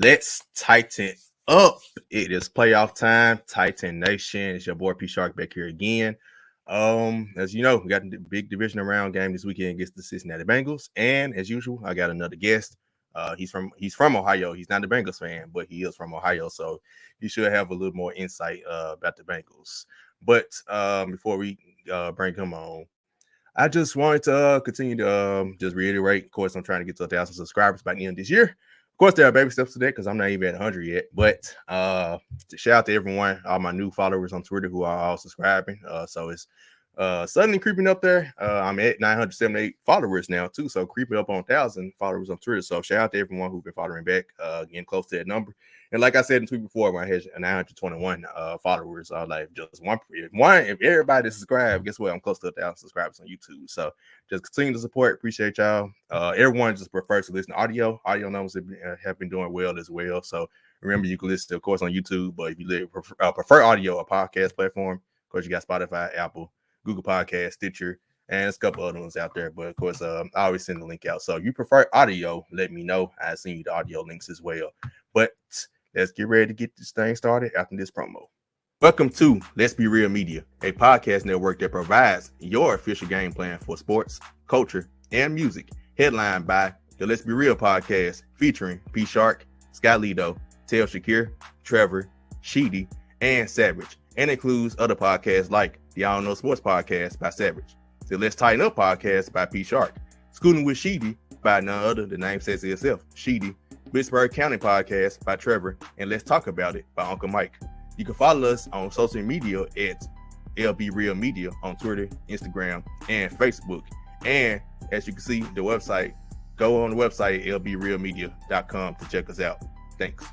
Let's tighten up. It is playoff time. Titan Nation. It's your boy P Shark back here again. As you know, we got the big divisional round game this weekend against the Cincinnati Bengals. And as usual, I got another guest. He's from Ohio. He's not a Bengals fan, but he is from Ohio, so he should have a little more insight about the Bengals. But before we bring him on, I just wanted to continue to just reiterate. Of course, I'm trying to get to 1,000 subscribers by the end of this year. Of course, there are baby steps to that because I'm not even at 100 yet. But shout out to everyone, all my new followers on Twitter who are all subscribing. So it's suddenly creeping up there. I'm at 978 followers now too, so creeping up on 1,000 followers on Twitter. So shout out to everyone who's been following back, getting close to that number. And like I said in the tweet before, when I had 921 followers, like just one. If everybody subscribed, guess what? I'm close to 1,000 subscribers on YouTube. So just continue to support. Appreciate y'all. Everyone just prefers to listen to audio. Audio numbers have been doing well as well. So remember, you can listen, of course, on YouTube. But if you prefer audio, a podcast platform, of course, you got Spotify, Apple, Google Podcast, Stitcher, and there's a couple other ones out there. But of course, I always send the link out. So if you prefer audio, let me know. I send you the audio links as well. But let's get ready to get this thing started after this promo. Welcome to Let's Be Real Media, a podcast network that provides your official game plan for sports, culture, and music. Headlined by the Let's Be Real podcast, featuring P Shark, Sky Lido, Tel Shakir, Trevor, Sheedy, and Savage, and includes other podcasts like the I Don't Know Sports podcast by Savage, the Let's Tighten Up podcast by P Shark, Schoolin with Sheedy by none other, the name says it itself, Sheedy, Pittsburgh County podcast by Trevor, and Let's Talk About It by Uncle Mike. You can follow us on social media at LB Real Media on Twitter, Instagram, and Facebook. And as you can see, the website, go on the website, lbrealmedia.com to check us out. Thanks.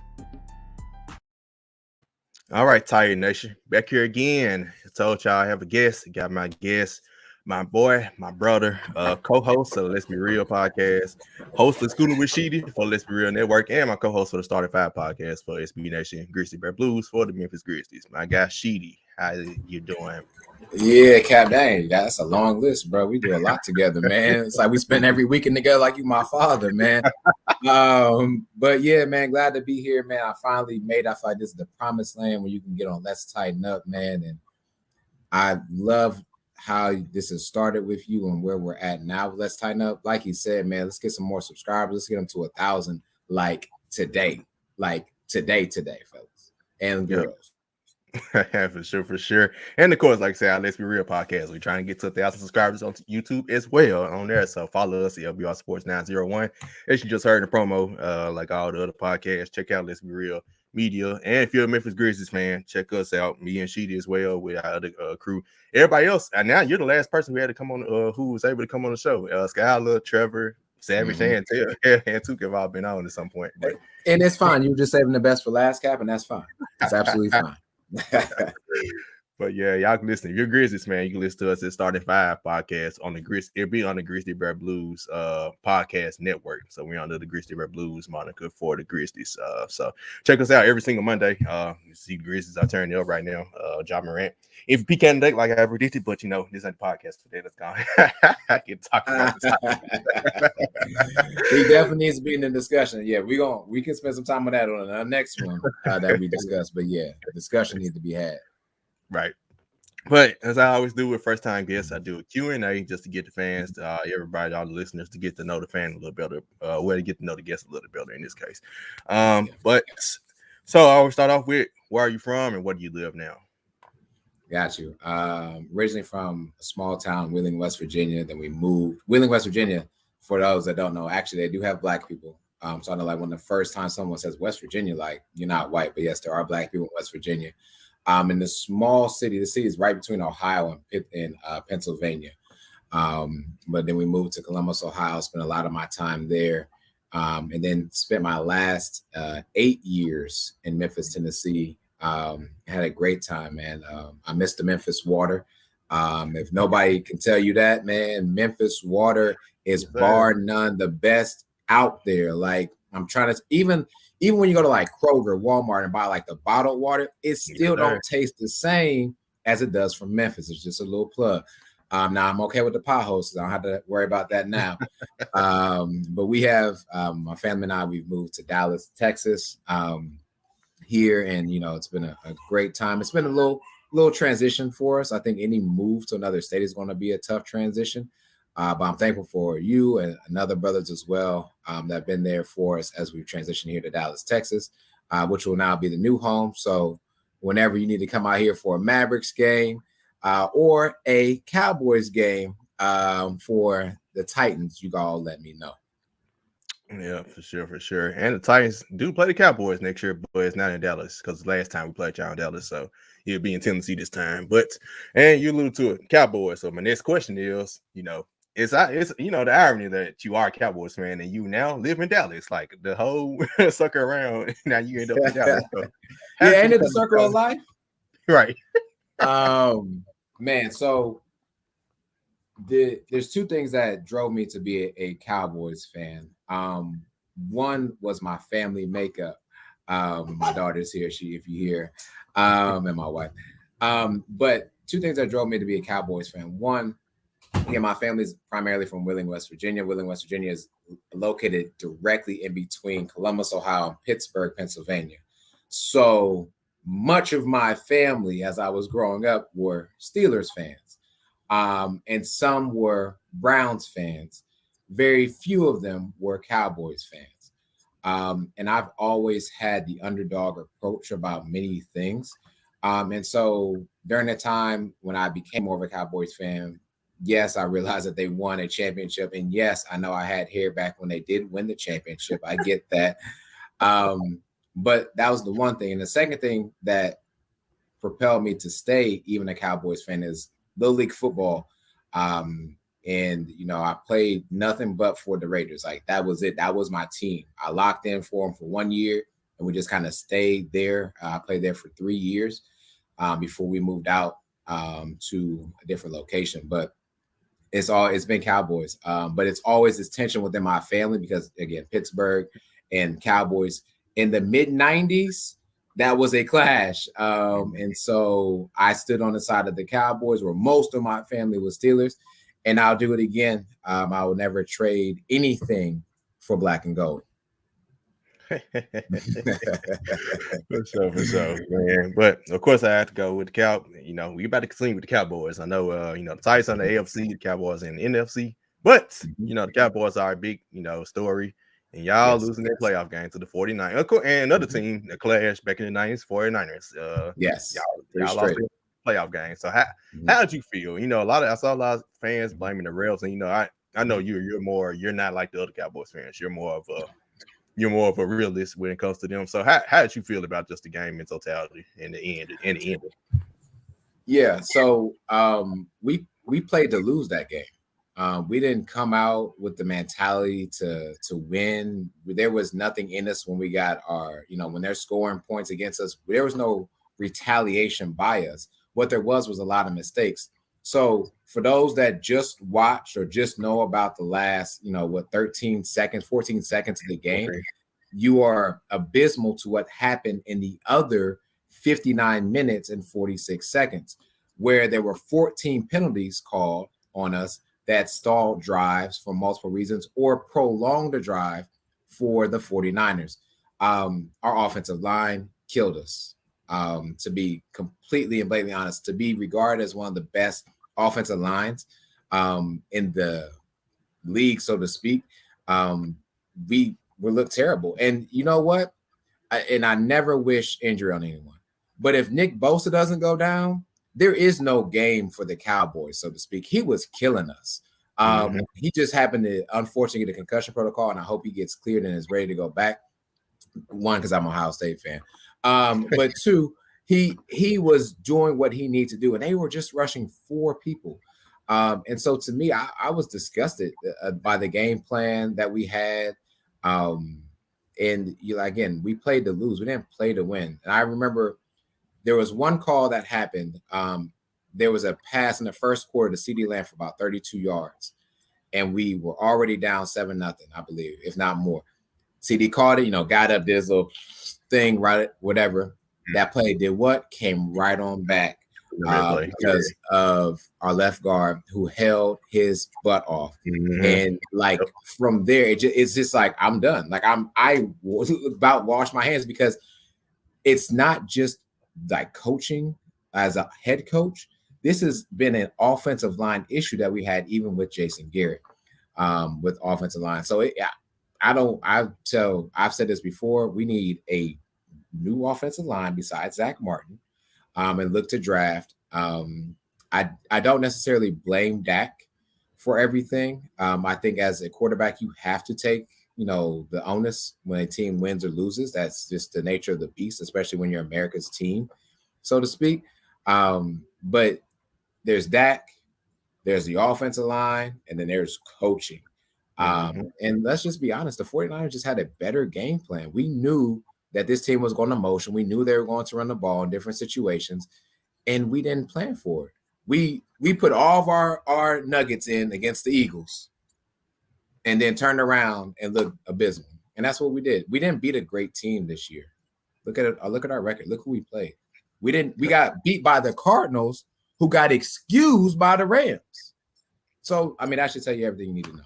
All right, Titan Nation, back here again. I told y'all I have a guest. Got my guest, my boy, my brother, co-host of the Let's Be Real podcast, host of Schoolin with Sheedy for Let's Be Real Network, and my co-host for the Starting Five podcast for SB Nation, Grizzly Bear Blues for the Memphis Grizzlies. My guy Sheedy, how you doing? Yeah, Cap, dang, that's a long list, bro. We do a lot together, man. It's like we spend every weekend together like you my father, man. But yeah, man, glad to be here, man. I finally made it. I feel like this is the promised land where you can get on Let's Tighten Up, man. And I love how this has started with you and where we're at now. Let's Tighten Up. Like you said, man, let's get some more subscribers. Let's get them to 1,000 like today, fellas and girls. For sure. And of course, like I said, Let's Be Real podcast. We're trying to get to 1,000 subscribers on YouTube as well on there. So follow us, LBR Sports 901. As you just heard in the promo, like all the other podcasts, check out Let's Be Real Media. And if you're a Memphis Grizzlies fan, check us out, me and Sheedy as well, with our other crew. Everybody else, and now you're the last person who had to come on, who was able to come on the show. Skylar, Trevor, Savage, and Tuka have all been on at some point. But and it's fine. You were just saving the best for last, Cap, and that's fine. It's absolutely fine. But yeah, y'all can listen. If you're Grizzlies, man, you can listen to us at Starting Five podcast on the it'll be on the Grizzly Bear Blues podcast network. So we're under the Grizzly Bear Blues moniker for the Grizzlies. So check us out every single Monday. You see Grizzlies are turning up right now. Ja Morant, MVP candidate, like I predicted, but you know, this ain't the podcast today. Let's go. I can talk about this. He definitely needs to be in the discussion. Yeah, we can spend some time on that on the next one that we discuss. But yeah, the discussion needs to be had. Right. But as I always do with first time guests, I do a Q&A just to get the fans, everybody, all the listeners, to get to know the fan a little better, to get to know the guests a little better in this case. But so I always start off with, where are you from and where do you live now? Got you. Originally from a small town, Wheeling, West Virginia. Then we moved. Wheeling, West Virginia, for those that don't know, actually they do have black people. So I know, like, when the first time someone says West Virginia, like, you're not white, but yes, there are black people in West Virginia. In the small city, the city is right between Ohio and Pennsylvania. But then we moved to Columbus, Ohio, spent a lot of my time there, and then spent my last 8 years in Memphis, Tennessee. Had a great time, man. I miss the Memphis water. If nobody can tell you that, man, Memphis water is bar none the best out there. Like, I'm trying to, even when you go to like Kroger, Walmart, and buy like the bottled water, it still don't taste the same as it does from Memphis. It's just a little plug. Now I'm okay with the potholes, so I don't have to worry about that now. But we have my family and I. We've moved to Dallas, Texas, here, and it's been a great time. It's been a little transition for us. I think any move to another state is going to be a tough transition. But I'm thankful for you and other brothers as well that have been there for us as we transition here to Dallas, Texas, which will now be the new home. So whenever you need to come out here for a Mavericks game or a Cowboys game for the Titans, you all let me know. Yeah, for sure. And the Titans do play the Cowboys next year, but it's not in Dallas because last time we played y'all in Dallas, so he'll be in Tennessee this time. And you allude to it, Cowboys. So my next question is, it's the irony that you are a Cowboys fan and you now live in Dallas, like the whole sucker around. Now you end up in Dallas. So yeah, ain't it the circle of life? Right. Man, so there's two things that drove me to be a Cowboys fan. One was my family makeup. My daughter's here, if you hear, and my wife. But two things that drove me to be a Cowboys fan. One, again, my family's primarily from Wheeling, West Virginia. Wheeling, West Virginia is located directly in between Columbus, Ohio, and Pittsburgh, Pennsylvania. So much of my family, as I was growing up, were Steelers fans. And some were Browns fans. Very few of them were Cowboys fans. And I've always had the underdog approach about many things. And so during the time when I became more of a Cowboys fan, yes, I realized that they won a championship. And yes, I know I had hair back when they did win the championship. I get that. But that was the one thing. And the second thing that propelled me to stay even a Cowboys fan is Little League football. And, I played nothing but for the Raiders. Like, that was it. That was my team. I locked in for them for 1 year, and we just kind of stayed there. I played there for 3 years before we moved out to a different location. But it's been Cowboys. But it's always this tension within my family because, again, Pittsburgh and Cowboys in the mid-'90s, that was a clash. And so I stood on the side of the Cowboys where most of my family was Steelers. And I'll do it again. I will never trade anything for black and gold. For sure, man. But of course, I have to go with the Cow. We about to continue with the Cowboys. I know, the Titans on the AFC, the Cowboys in the NFC. But the Cowboys are a big, story. And y'all losing their playoff game to the 49ers. And another team that clashed back in the 90s, 49ers. Yes. Y'all lost their playoff game. So how did you feel? I saw a lot of fans blaming the refs, and I know you're not like the other Cowboys fans. You're more of a realist when it comes to them. So how did you feel about just the game in totality in the end? Yeah, so we played to lose that game. We didn't come out with the mentality to win. There was nothing in us when we got when they're scoring points against us. There was no retaliation by us. What there was a lot of mistakes. So for those that just watch or just know about the last, 13 seconds, 14 seconds of the game, you are abysmal to what happened in the other 59 minutes and 46 seconds, where there were 14 penalties called on us that stalled drives for multiple reasons or prolonged the drive for the 49ers. Our offensive line killed us. To be completely and blatantly honest, to be regarded as one of the best offensive lines in the league, so to speak, we look terrible. And you know what? I never wish injury on anyone. But if Nick Bosa doesn't go down, there is no game for the Cowboys, so to speak. He was killing us. He just happened to, unfortunately, get a concussion protocol, and I hope he gets cleared and is ready to go back. One, because I'm an Ohio State fan. But two, he was doing what he needed to do, and they were just rushing 4 people. And so to me, I was disgusted by the game plan that we had. And again, we played to lose. We didn't play to win. And I remember there was one call that happened. There was a pass in the first quarter to CeeDee Lamb for about 32 yards. And we were already down 7-0, I believe, if not more. CeeDee caught it, got up, did his little thing, right, whatever. That play did what? Came right on back. because of our left guard who held his butt off. Mm-hmm. And like from there, it's just like I'm done. Like I was about to wash my hands because it's not just like coaching as a head coach. This has been an offensive line issue that we had even with Jason Garrett with offensive line. So I've said this before. We need a new offensive line besides Zach Martin, and look to draft. I don't necessarily blame Dak for everything. I think as a quarterback, you have to take the onus when a team wins or loses. That's just the nature of the beast, especially when you're America's team, so to speak. But there's Dak, there's the offensive line, and then there's coaching. And let's just be honest, the 49ers just had a better game plan. We knew that this team was going to motion. We knew they were going to run the ball in different situations, and we didn't plan for it. We put all of our nuggets in against the Eagles and then turned around and looked abysmal. And that's what we did. We didn't beat a great team this year. Look at our record. Look who we played. We got beat by the Cardinals, who got excused by the Rams. So, I mean, that should tell you everything you need to know.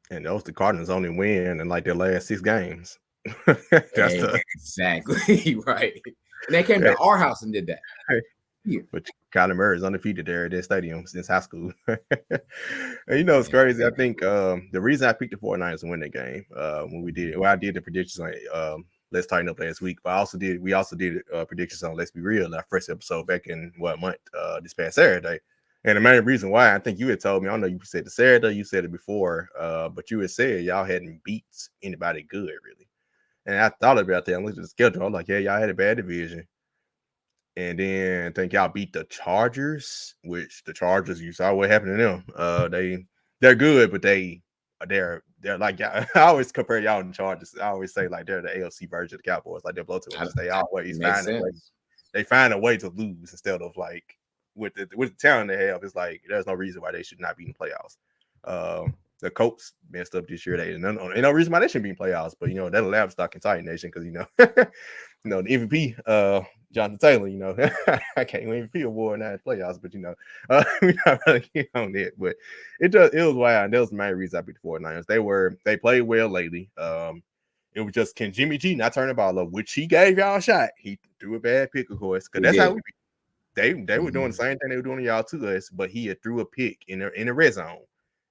And the Cardinals only win in like their last 6 games. Exactly right. And they came to our house and did that. Yeah. But Kyler Murray is undefeated there at their stadium since high school. And it's crazy. I think the reason I picked the 49ers to win that game I did the predictions on Let's Tighten Up last week, but we also did predictions on Let's Be Real, our first episode back in month this past Saturday. And the main reason why, I think you had told me, I don't know, you said the Saturday, you said it before, but you had said y'all hadn't beat anybody good, really. And I thought about that and looked at the schedule. I'm like, yeah, y'all had a bad division. And then I think y'all beat the Chargers, which the Chargers, you saw what happened to them. They're good, but they're like, I always compare y'all and the Chargers. I always say like they're the AFC version of the Cowboys, like they're blowtorches. They always find a way to lose instead of like with the talent they have. It's like there's no reason why they should not be in the playoffs. The Colts messed up this year. Ain't no reason why they shouldn't be in playoffs, but that'll laugh stock in Titan Nation because the MVP, Jonathan Taylor, I can't win MVP award now in playoffs, but we're not really on that. But it was wild, and that was the main reason I picked the 49ers. They played well lately. It was just, can Jimmy G not turn the ball up, which he gave y'all a shot. He threw a bad pick, of course, because that's how they were doing the same thing they were doing to y'all to us, but he had threw a pick in the red zone.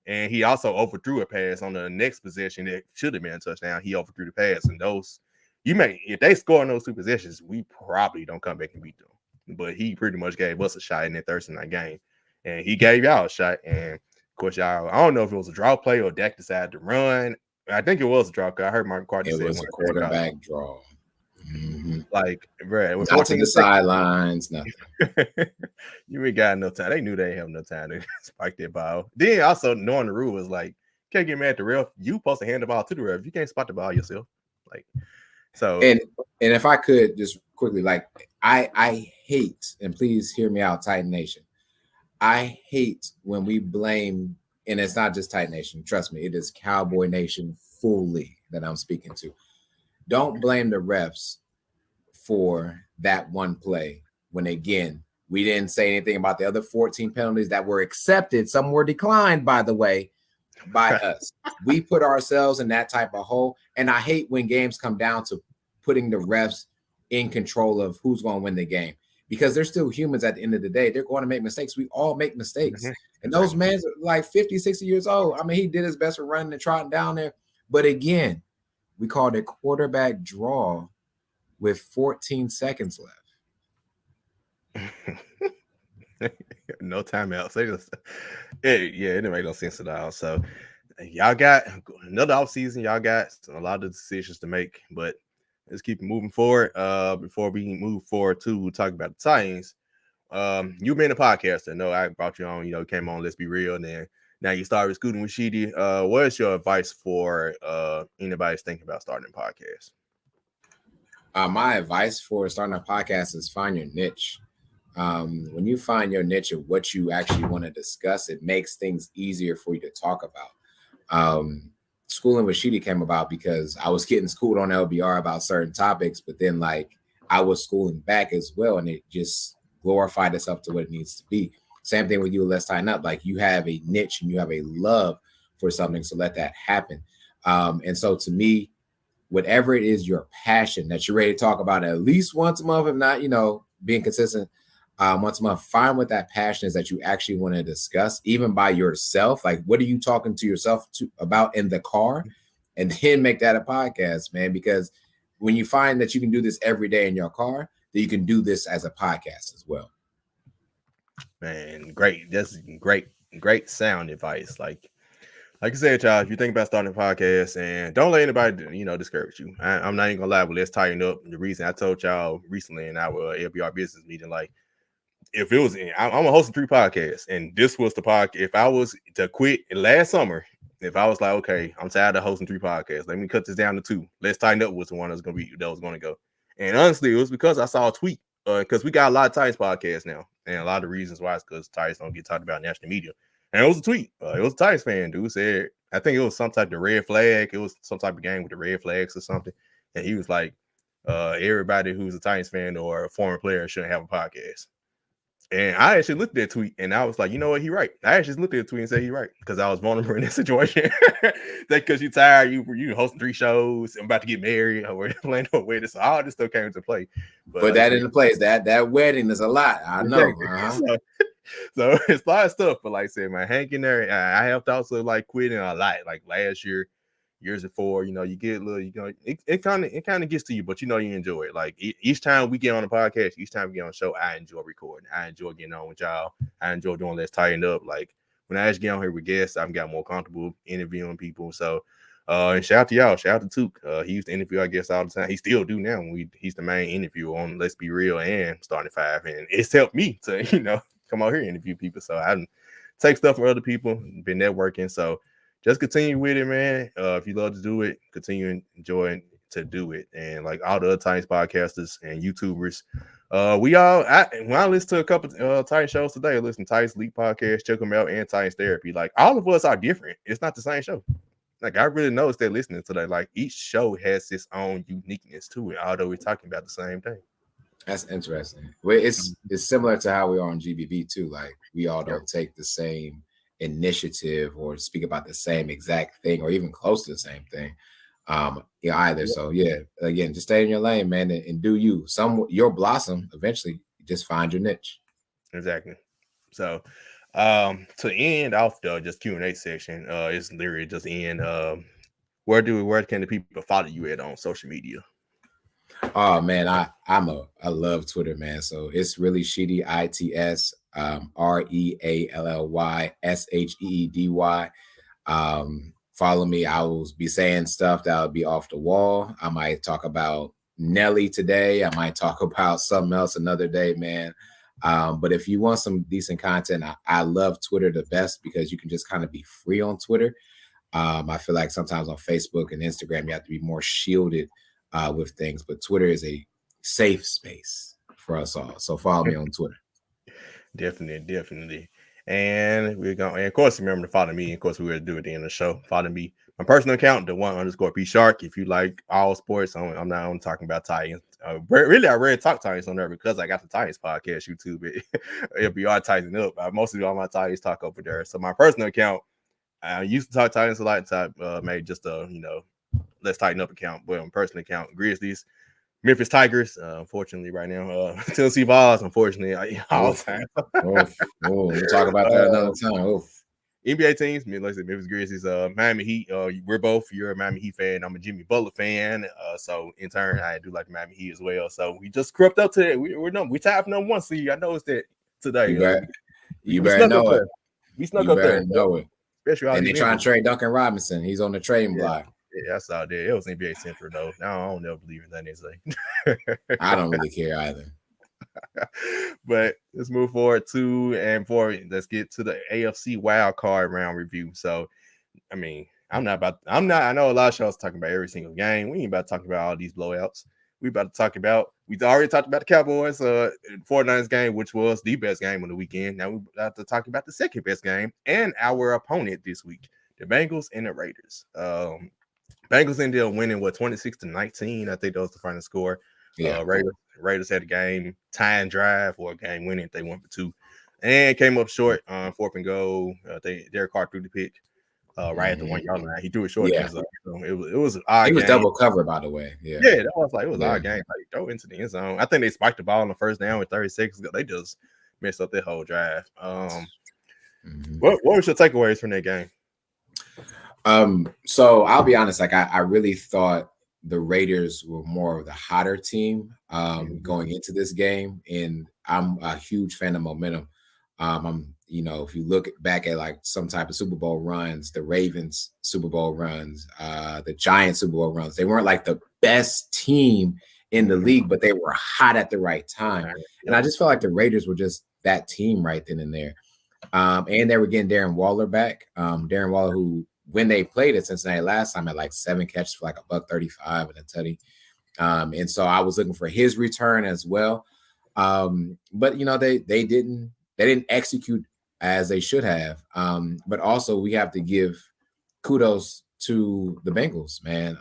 And he also overthrew a pass on the next possession that should have been a touchdown. He overthrew the pass, and if they score in those 2 possessions, we probably don't come back and beat them. But he pretty much gave us a shot in that Thursday night game, and he gave y'all a shot. And of course, y'all, I don't know if it was a draw play or Dak decided to run. I think it was a draw. Cause I heard Mark Carter say it was a quarterback draw. Mm-hmm. Like, bro, not to the sidelines, nothing. You ain't got enough time. They knew they didn't have enough time to spike that ball. Then also knowing the rule is like, can't get mad at the ref. You supposed to hand the ball to the ref. You can't spot the ball yourself. Like, so. And if I could just quickly, like, I hate, and please hear me out, Titan Nation. I hate when we blame, and it's not just Titan Nation. Trust me, it is Cowboy Nation fully that I'm speaking to. Don't blame the refs for that one play when, again, we didn't say anything about the other 14 penalties that were accepted. Some were declined, by the way, by us. We put ourselves in that type of hole. And I hate when games come down to putting the refs in control of who's going to win the game, because they're still humans at the end of the day. They're going to make mistakes. We all make mistakes. Mm-hmm. And those men are like 50, 60 years old. I mean, he did his best for running and trotting down there. But again, we called a quarterback draw with 14 seconds left. No timeouts. It didn't make no sense at all. So y'all got another offseason. Y'all got a lot of decisions to make, but let's keep moving forward. Before we move forward to talk about the Titans, you being a podcaster, no, I brought you on, came on Let's Be Real, and then now you started Schoolin with Sheedy. What is your advice for anybody that's thinking about starting a podcast? My advice for starting a podcast is find your niche. When you find your niche of what you actually want to discuss, it makes things easier for you to talk about. Schoolin with Sheedy came about because I was getting schooled on LBR about certain topics, but then like I was schooling back as well, and it just glorified this up to what it needs to be. Same thing with you. Let's Tighten Up. Like, you have a niche and you have a love for something, so let that happen. And so to me, whatever it is, your passion that you're ready to talk about at least once a month, if not, being consistent once a month, find what that passion is that you actually want to discuss, even by yourself. Like, what are you talking to yourself about in the car? And then make that a podcast, man, because when you find that you can do this every day in your car, then you can do this as a podcast as well. Man, great. That's great sound advice. Like I said, y'all, if you think about starting a podcast, and don't let anybody, discourage you. I'm not even gonna lie, but let's tighten up. The reason I told y'all recently in our LBR business meeting, like, if it was, I'm hosting 3 podcasts, and this was the podcast. If I was to quit last summer, if I was like, okay, I'm tired of hosting 3 podcasts, let me cut this down to 2. Let's Tighten Up was the one that was going to go. And honestly, it was because I saw a tweet, because we got a lot of Titans podcasts now, and a lot of the reasons why is because Titans don't get talked about in national media. And it was a tweet. It was a Titans fan, dude, said, I think it was some type of red flag. It was some type of game with the red flags or something. And he was like, everybody who's a Titans fan or a former player shouldn't have a podcast. And I actually looked at that tweet and I was like, you know what, he right. I actually looked at the tweet and said he right, because I was vulnerable in this situation. That because you're tired, you hosting 3 shows, I'm about to get married, or playing no wedding, so all this stuff came into play. But put that into place. That wedding is a lot. I know. Exactly. So it's a lot of stuff. But like I said, man, hang in there. I have thoughts of like quitting a lot. Like last year, years before, you get a little, it kind of gets to you, but you enjoy it. Like each time we get on a podcast, each time we get on a show, I enjoy recording. I enjoy getting on with y'all. I enjoy doing Let's Tighten Up. Like when I actually get on here with guests, I've got more comfortable interviewing people. So and shout out to y'all. Shout out to Took. He used to interview our guests all the time. He still do now. He's the main interviewer on Let's Be Real and Starting 5. And it's helped me to, come out here and interview people. So I take stuff from other people, been networking. So just continue with it, man. If you love to do it, continue enjoying to do it. And like all the other Titans podcasters and YouTubers, when I listen to a couple Titans shows today, I listen to Titans League podcast, check them out, and Titans Therapy. Like all of us are different. It's not the same show. Like I really noticed that listening today. Like each show has its own uniqueness to it, although we're talking about the same thing. That's interesting. Well, it's similar to how we are on GBB too. Like we all don't take the same initiative or speak about the same exact thing or even close to the same thing either. So again, just stay in your lane, man, and do you. You'll blossom eventually. Just find your niche. Exactly. So to end off the just Q&A section, it's literally just end. Where can the people follow you at on social media? Oh man, I love Twitter, man. So it's really Sheedy, ITS REALLYSHEEDY. Follow me. I will be saying stuff that will be off the wall. I might talk about Nelly today. I might talk about something else another day, man. But if you want some decent content, I love Twitter the best because you can just kind of be free on Twitter. I feel like sometimes on Facebook and Instagram, you have to be more shielded with things, but Twitter is a safe space for us all. So follow me on Twitter. Definitely. And we're going, and of course, remember to follow me. Of course, we're going to do it at the end of the show. Follow me. My personal account, the _P Shark. If you like all sports, I'm not only talking about Titans. Really, I rarely talk Titans on there because I got the Titans podcast YouTube. It'll be all Tighten Up. Mostly all my Titans talk over there. So my personal account, I used to talk Titans a lot. Made just a Let's Tighten Up account. But on personal account, Grizzlies, Memphis Tigers, unfortunately, right now. Tennessee Vols, unfortunately, all the time. We'll talk about that another time. NBA teams, like I said, Memphis Grizzlies, Miami Heat. You're a Miami Heat fan. I'm a Jimmy Butler fan. So in turn, I do like the Miami Heat as well. So we just crept up to that. We tied for number 1 seed. I noticed that today. You better know it. We snuck up there. Know it. Especially and they're trying to trade Duncan Robinson. He's on the trading block. Yeah, I saw that. It was NBA Central though. Now I don't never believe in that they say. I don't really care either. But let's move forward let's get to the AFC wild card round review. So, I mean, I know a lot of shows talking about every single game. We ain't about to talk about all these blowouts. We already talked about the Cowboys 49ers game, which was the best game on the weekend. Now we have to talk about the second best game and our opponent this week, the Bengals and the Raiders. Bengals ended up winning 26-19. I think that was the final score. Yeah. Raiders had a game tying drive or a game winning. They went for 2 and came up short on 4th and goal. Derek Carr threw the pick right at the 1 yard line. He threw it short. Yeah. So it was an odd He was game. double covered, by the way. Yeah, that was like it was an odd game. Like throw into the end zone. I think they spiked the ball on the first down with 30 seconds ago. They just messed up their whole drive. What was your takeaways from that game? So I'll be honest, like I really thought the Raiders were more of the hotter team going into this game, and I'm a huge fan of momentum. If you look back at like some type of Super Bowl runs, the Ravens Super Bowl runs, the Giants Super Bowl runs, they weren't like the best team in the league, but they were hot at the right time. And I just felt like the Raiders were just that team right then and there. And they were getting Darren Waller back. Darren Waller, who when they played at Cincinnati last time, had like 7 catches for like $135 and a tutty. And so I was looking for his return as well. But they didn't execute as they should have. But also we have to give kudos to the Bengals, man.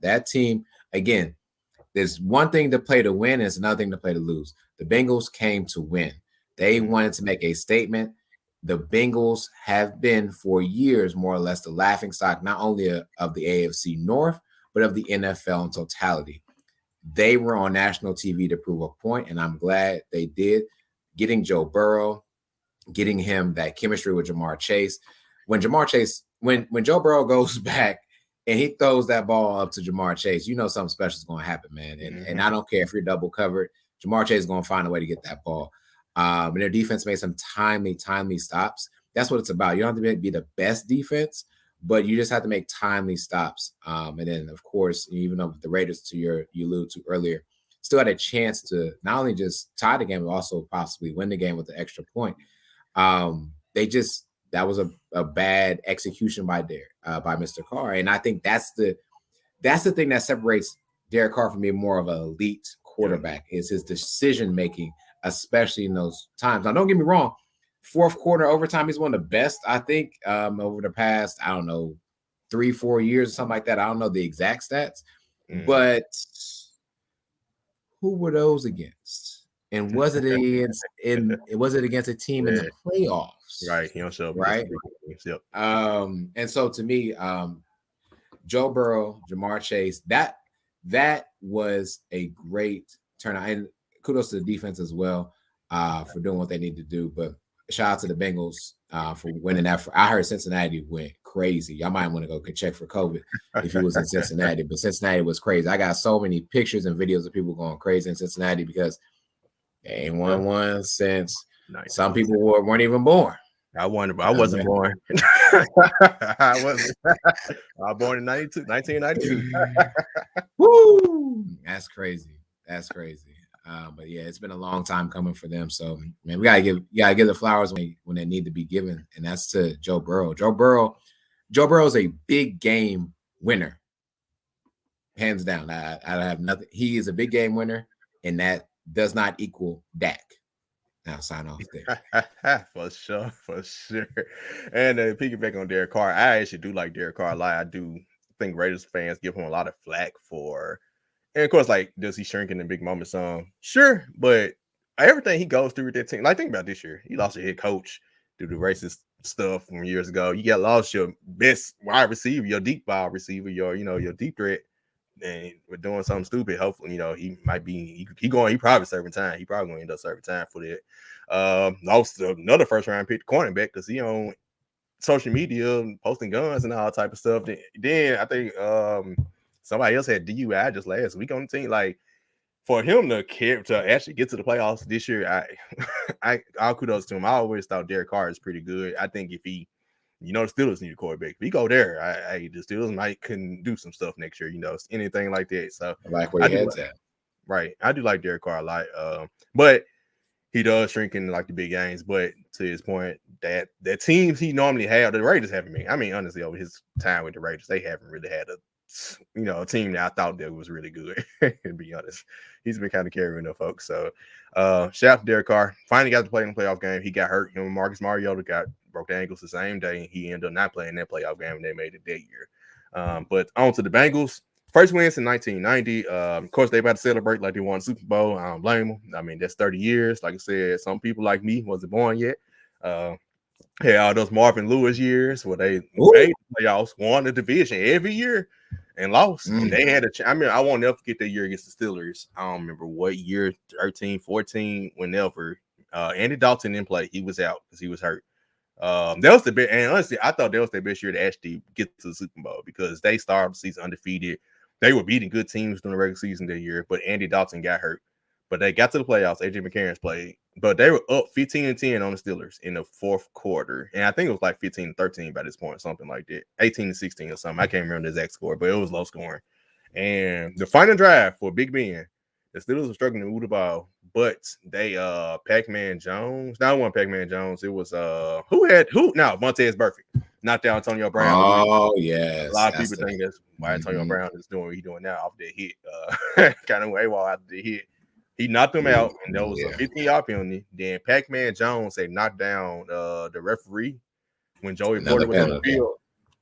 That team, again, there's one thing to play to win, and it's another thing to play to lose. The Bengals came to win. They wanted to make a statement. The Bengals have been for years more or less the laughingstock, not only of the AFC North, but of the NFL in totality. They were on national TV to prove a point, and I'm glad they did. Getting Joe Burrow, getting him that chemistry with Jamar Chase. When Joe Burrow goes back and he throws that ball up to Jamar Chase, you know something special is going to happen, man. And I don't care if you're double covered, Jamar Chase is going to find a way to get that ball. And their defense made some timely stops. That's what it's about. You don't have to be the best defense, but you just have to make timely stops. And then, of course, even though the Raiders, you alluded to earlier, still had a chance to not only just tie the game, but also possibly win the game with the extra point. That was a bad execution by Mr. Carr. And I think that's the thing that separates Derek Carr from being more of an elite quarterback is his decision-making, especially in those times. Now, don't get me wrong, 4th quarter overtime, he's one of the best, I think, over the past, 3-4 years or something like that. I don't know the exact stats, but who were those against? And was it against a team in the playoffs? Right. He don't show up. Right. Yep. And so to me, Joe Burrow, Jamar Chase, that was a great turnout. And kudos to the defense as well for doing what they need to do. But shout out to the Bengals for winning that. I heard Cincinnati went crazy. Y'all might want to go check for COVID if it was in Cincinnati. But Cincinnati was crazy. I got so many pictures and videos of people going crazy in Cincinnati because they ain't won one since some people weren't even born. I wasn't born. I wasn't. I was born in 1992. Woo! That's crazy. But yeah, it's been a long time coming for them. So man, we gotta give the flowers when they need to be given, and that's to Joe Burrow. Joe Burrow is a big game winner, hands down. I have nothing. He is a big game winner, and that does not equal Dak. Now sign off there. For sure. And piggyback on Derek Carr, I actually do like Derek Carr a lot. I do think Raiders fans give him a lot of flack for, and of course, like, does he shrink in the big moments? Sure, but everything he goes through with that team, like, think about this year. He lost a head coach due to racist stuff from years ago. You lost your best wide receiver, your deep wide receiver, your deep threat. And we're doing something stupid. Hopefully, he might be he probably serving time. He probably gonna end up serving time for that. Also another first round pick cornerback because he on social media posting guns and all type of stuff. Then I think somebody else had DUI just last week on the team. Like, for him to actually get to the playoffs this year, I'll kudos to him. I always thought Derek Carr is pretty good. I think if he, the Steelers need a quarterback. If he go there, the Steelers can do some stuff next year, anything like that. So I like where your head's at. Right. I do like Derek Carr a lot. But he does shrink in like the big games. But to his point, that the teams he normally had, the Raiders haven't been. I mean, honestly, over his time with the Raiders, they haven't really had a team that I thought that was really good. To be honest, he's been kind of carrying the folks. So shout out to Derek Carr. Finally got to play in the playoff game. He got hurt. Marcus Mariota broke the ankles the same day. He ended up not playing that playoff game, and they made it that year. But on to the Bengals. First wins in 1990. Of course, they about to celebrate like they won the Super Bowl. I don't blame them. I mean, that's 30 years. Like I said, some people like me wasn't born yet. Had all those Marvin Lewis years where they made the playoffs, won the division every year, and lost. And they had I won't never forget that year against the Steelers. I don't remember what year, 13, 14, whenever. Andy Dalton didn't play. He was out because he was hurt. That was the best, and honestly, I thought that was their best year to actually get to the Super Bowl because they started the season undefeated. They were beating good teams during the regular season that year, but Andy Dalton got hurt. But they got to the playoffs. AJ McCarron's played, but they were up 15-10 on the Steelers in the fourth quarter, and I think it was like 15-13 by this point, something like that, 18-16 or something. I can't remember the exact score, but it was low scoring. And the final drive for Big Ben, the Steelers were struggling to move the ball, but they Pac-Man Jones. Not one Pac-Man Jones. It was Montez Burfict knocked out Antonio Brown. Oh yes. A lot of people think that's why Antonio Brown is doing what he's doing now off that hit. Kind of AWOL after the hit. He knocked him out, and there was a 15-yard penalty. Then Pac-Man Jones had knocked down the referee when Joey Porter was on the field.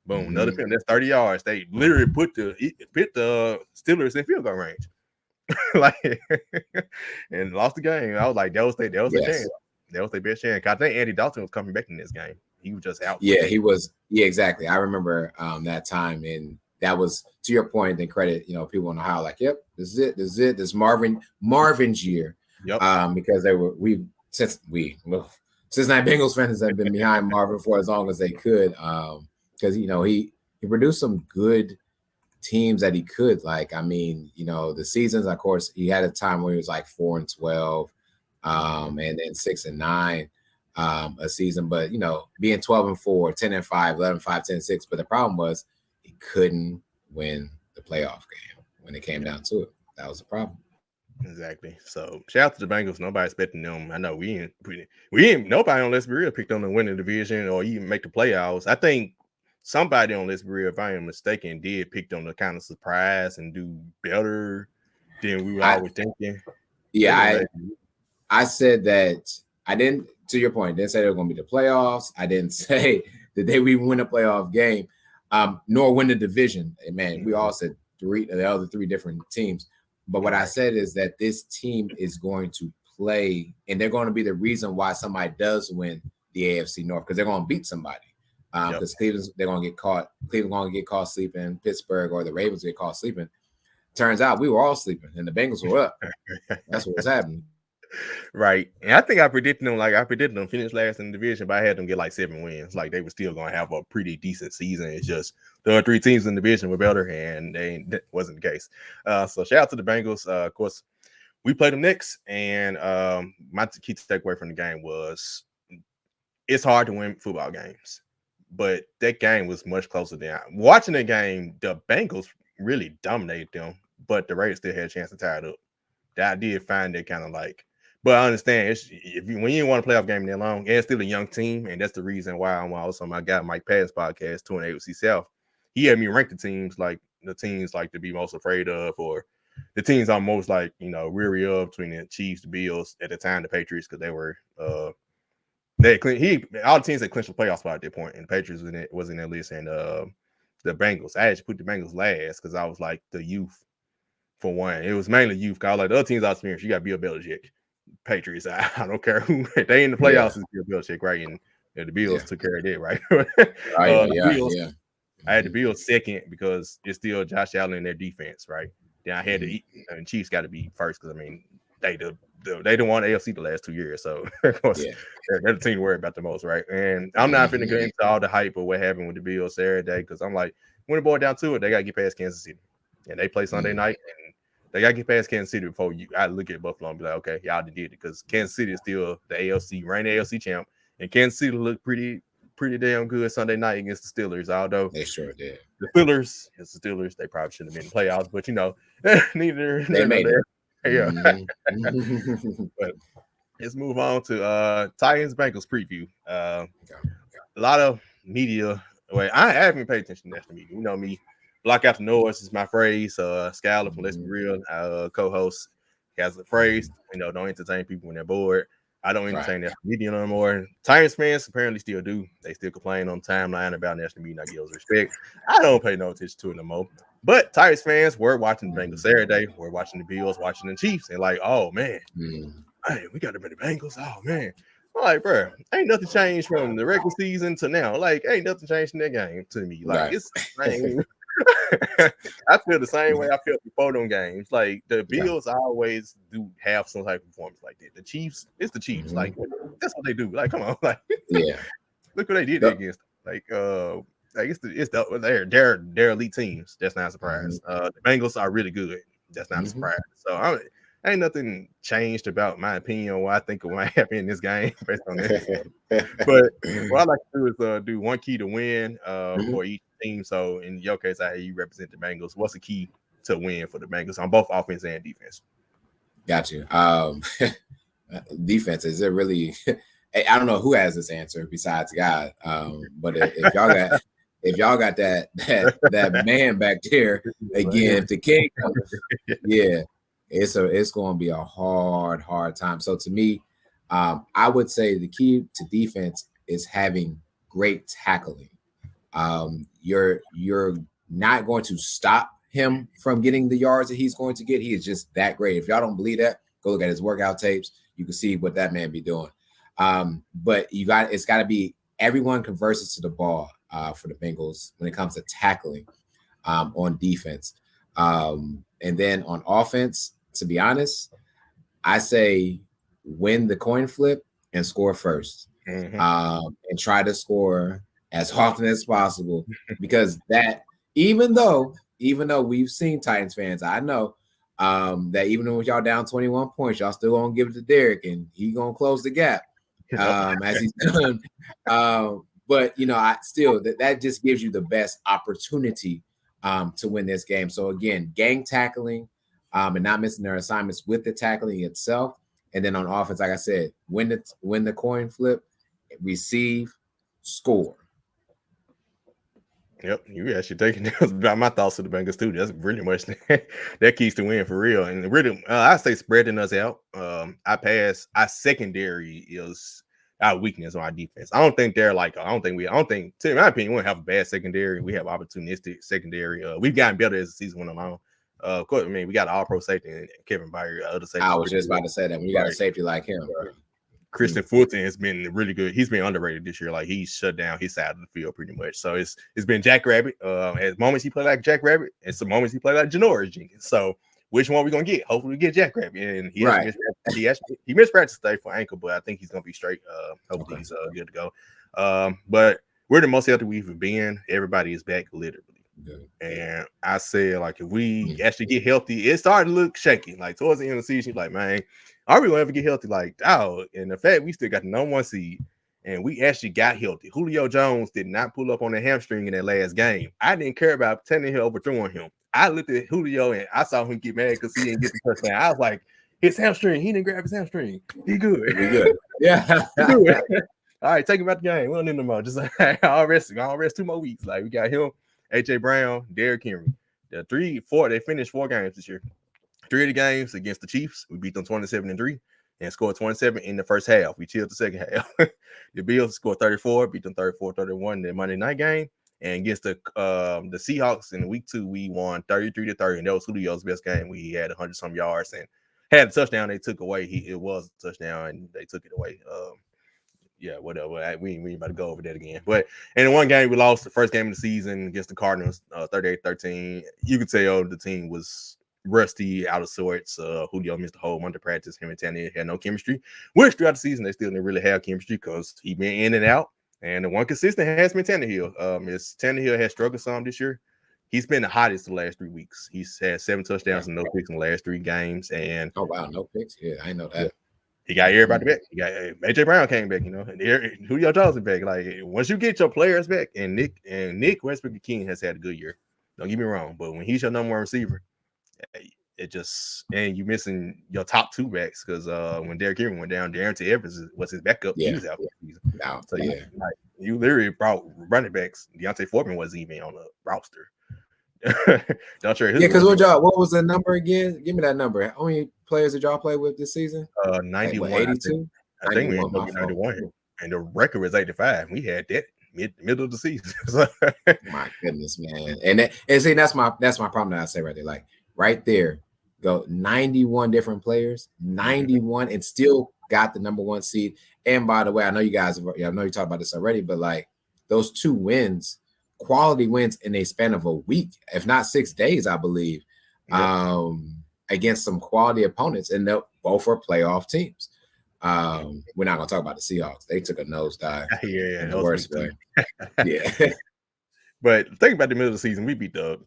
Boom, another penalty. That's 30 yards. They literally put the Steelers in field goal range. And lost the game. I was like, that was their chance. That was their best chance. I think Andy Dalton was coming back in this game. He was just out. Yeah, he was. Yeah, exactly. I remember that time, and that was, to your point, and credit, people in Ohio, like, yep, this is it. This is Marvin's year. Yep. Because Cincinnati Bengals fans have been behind Marvin for as long as they could. Because he produced some good teams that he could. Like, I mean, the seasons, of course, he had a time where he was like 4-12, and then 6-9 a season. But being 12-4, 10-5, 11-5, 10-6. But the problem was he couldn't win the playoff game when it came down to it. That was the problem. Exactly. So shout out to the Bengals. Nobody expecting them. I know we ain't nobody on Let's Be Real picked on them to win the division or even make the playoffs. I think somebody on Let's Be Real, if I am mistaken, did pick them to kind of surprise and do better than we were always thinking. Yeah, I said that I didn't, to your point, didn't say they were going to be the playoffs. I didn't say that they would win a playoff game, nor win the division. And man, we all said the other three different teams. But what I said is that this team is going to play, and they're going to be the reason why somebody does win the AFC North, because they're going to beat somebody. Because Cleveland's going to get caught sleeping, Pittsburgh or the Ravens get caught sleeping. Turns out we were all sleeping, and the Bengals were up. That's what was happening. Right. And I think I predicted them finish last in the division, but I had them get like 7 wins. Like they were still going to have a pretty decent season. It's just the other 3 teams in the division were better, and that wasn't the case. So shout out to the Bengals. Of course, we played them next, and my key takeaway from the game was it's hard to win football games, but that game was much closer than watching the game. The Bengals really dominated them, but the Raiders still had a chance to tie it up. I did find it kind of like. But I understand when you want to play off game that long, and it's still a young team, and that's the reason why I'm also my guy Mike Patton's podcast, 2 and AFC South. He had me rank the teams to be most afraid of, or the teams I'm most weary of between the Chiefs, the Bills, at the time the Patriots, because they were all the teams that clinched the playoff spot at that point, and the Patriots was in that list, and the Bengals. I actually put the Bengals last because I was like the youth for one. It was mainly youth. Cause I was like the other teams I experienced. You got Bill Belichick. Patriots, I don't care who they in the playoffs is Bill Belichick, right? And the Bills took care of that, right? I had the Bills second because it's still Josh Allen in their defense, right? Then I had and Chiefs got to be first because I mean they didn't want AFC the last 2 years, so of course they're the team to worry about the most, right? And I'm not finna get into all the hype of what happened with the Bills Saturday because I'm like, when it boiled down to it, they gotta get past Kansas City, and they play Sunday night. And they got to get past Kansas City before I look at Buffalo and be like, okay, y'all did it, because Kansas City is still the reigning AFC champ, and Kansas City looked pretty damn good Sunday night against the Steelers, although they sure did. The Steelers, they probably shouldn't have been in the playoffs, but neither they made it. Yeah. But let's move on to Titans-Bengals preview. A lot of media. I haven't paid attention to national media. You know me. Block out the noise is my phrase. Skylar from Let's Be Real, co-host, has a phrase, don't entertain people when they're bored. I don't entertain national media no more. Titans fans apparently still do. They still complain on timeline about national media. I give respect. I don't pay no attention to it no more. But Titans fans were watching the Bengals Saturday. We're watching the Bills, watching the Chiefs, and like, oh man, hey, we got to be the Bengals. Oh man, I'm like, bro, ain't nothing changed from the regular season to now. Like, ain't nothing changed in that game to me. Like, Right. it's the same. I feel the same way I felt before them games. Like the Bills always do have some type of performance like that. The Chiefs, it's the Chiefs. Like that's what they do. Like, come on, like look what they did against. Like they're elite teams. That's not a surprise. The Bengals are really good. That's not a surprise. So ain't nothing changed about my opinion on what I think will happen in this game based on this. But what I like to do is do one key to win for each team. So in your case, how you represent the Bengals, what's the key to win for the Bengals on both offense and defense? Got you. Defense, is it really? I don't know who has this answer besides God. But if y'all got that man back there again, if the king comes, it's going to be a hard time. So to me, I would say the key to defense is having great tackling. You're not going to stop him from getting the yards that he's going to get. He is just that great. If y'all don't believe that, go look at his workout tapes. You can see what that man be doing. But it's got to be everyone converses to the ball for the Bengals when it comes to tackling on defense. And then on offense, to be honest, I say win the coin flip and score first, and try to score as often as possible, because that even though we've seen Titans fans, I know that even with y'all down 21 points, y'all still gonna give it to Derek and he gonna close the gap as he's done. But I still that just gives you the best opportunity to win this game. So again, gang tackling and not missing their assignments with the tackling itself. And then on offense, like I said, win the coin flip, receive, score. Yep, you actually taking about my thoughts of the Bengals too. That's pretty much that keys to win for real. And really, I say spreading us out. Our secondary is our weakness on our defense. I don't think, to my opinion, we don't have a bad secondary. We have opportunistic secondary. We've gotten better as the season went along. Of course, I mean, we got an all-pro safety and Kevin Byard, other safety. I was just about to say that when you got a safety like him. Christian Fulton has been really good. He's been underrated this year. Like, he's shut down his side of the field pretty much. So it's been Jack Rabbit. At moments he played like Jack Rabbit, and some moments he played like Janoris Jenkins. So which one we gonna get? Hopefully we get Jack Rabbit. And he missed practice today for ankle, but I think he's gonna be straight. Hopefully he's good to go. But we're the most healthy we've been. Everybody is back literally. And I said, like, if we actually get healthy, it started to look shaky. Like towards the end of the season, like, man, are we gonna ever get healthy? Like, dog. And the fact we still got the number 1 seed, and we actually got healthy. Julio Jones did not pull up on the hamstring in that last game. I didn't care about Tannehill overthrowing him. I looked at Julio and I saw him get mad because he didn't get the touchdown. I was like, his hamstring. He didn't grab his hamstring. He good. He good. Yeah. He good. All right, take him out the game. We don't need no more. Just like, I'll rest 2 more weeks. Like, we got him, AJ Brown, Derrick Henry. They finished 4 games this year. 3 of the games against the Chiefs, we beat them 27-3 and scored 27 in the first half. We chilled the second half. The Bills scored 34, beat them 34-31 in the Monday night game. And against the Seahawks in week 2, we won 33-30. And that was Julio's best game. We had 100-some yards and had a touchdown they took away. It was a touchdown and they took it away. Whatever. We ain't about to go over that again. But in the one game we lost, the first game of the season against the Cardinals, 38-13. You could tell the team was rusty, out of sorts. Julio missed the whole month of practice. Him and Tannehill had no chemistry. Which throughout the season they still didn't really have chemistry because he been in and out. And the one consistent has been Tannehill. Tannehill has struggled some this year. He's been the hottest the last 3 weeks. He's had 7 touchdowns and no picks in the last 3 games. And oh wow, no picks. Yeah, I know that. He got everybody back. He got AJ Brown came back, and Julio Jones is back. Like, once you get your players back, and Nick Westbrook-King has had a good year. Don't get me wrong, but when he's your number 1 receiver, and you missing your top 2 backs because when Derrick Henry went down, Darrynton Evans was his backup. He was out for the season. So like, you literally brought running backs. Deontay Foreman wasn't even on the roster. Don't trade. Because what was the number again? Give me that number. How many players did y'all play with this season? 91. 82. I think we ended up 91, and the record was 85. We had that. middle of the season. My goodness, man. And see, that's my problem that I say right there. Like right there, go 91 different players, 91, and still got the number 1 seed. And by the way, I know you guys, I know you talked about this already, but like those 2 wins, quality wins in a span of a week, if not 6 days, I believe, against some quality opponents, and they're both are playoff teams. We're not gonna talk about the Seahawks. They took a nosedive. Yeah, in the worst way. Yeah. But think about the middle of the season. We beat the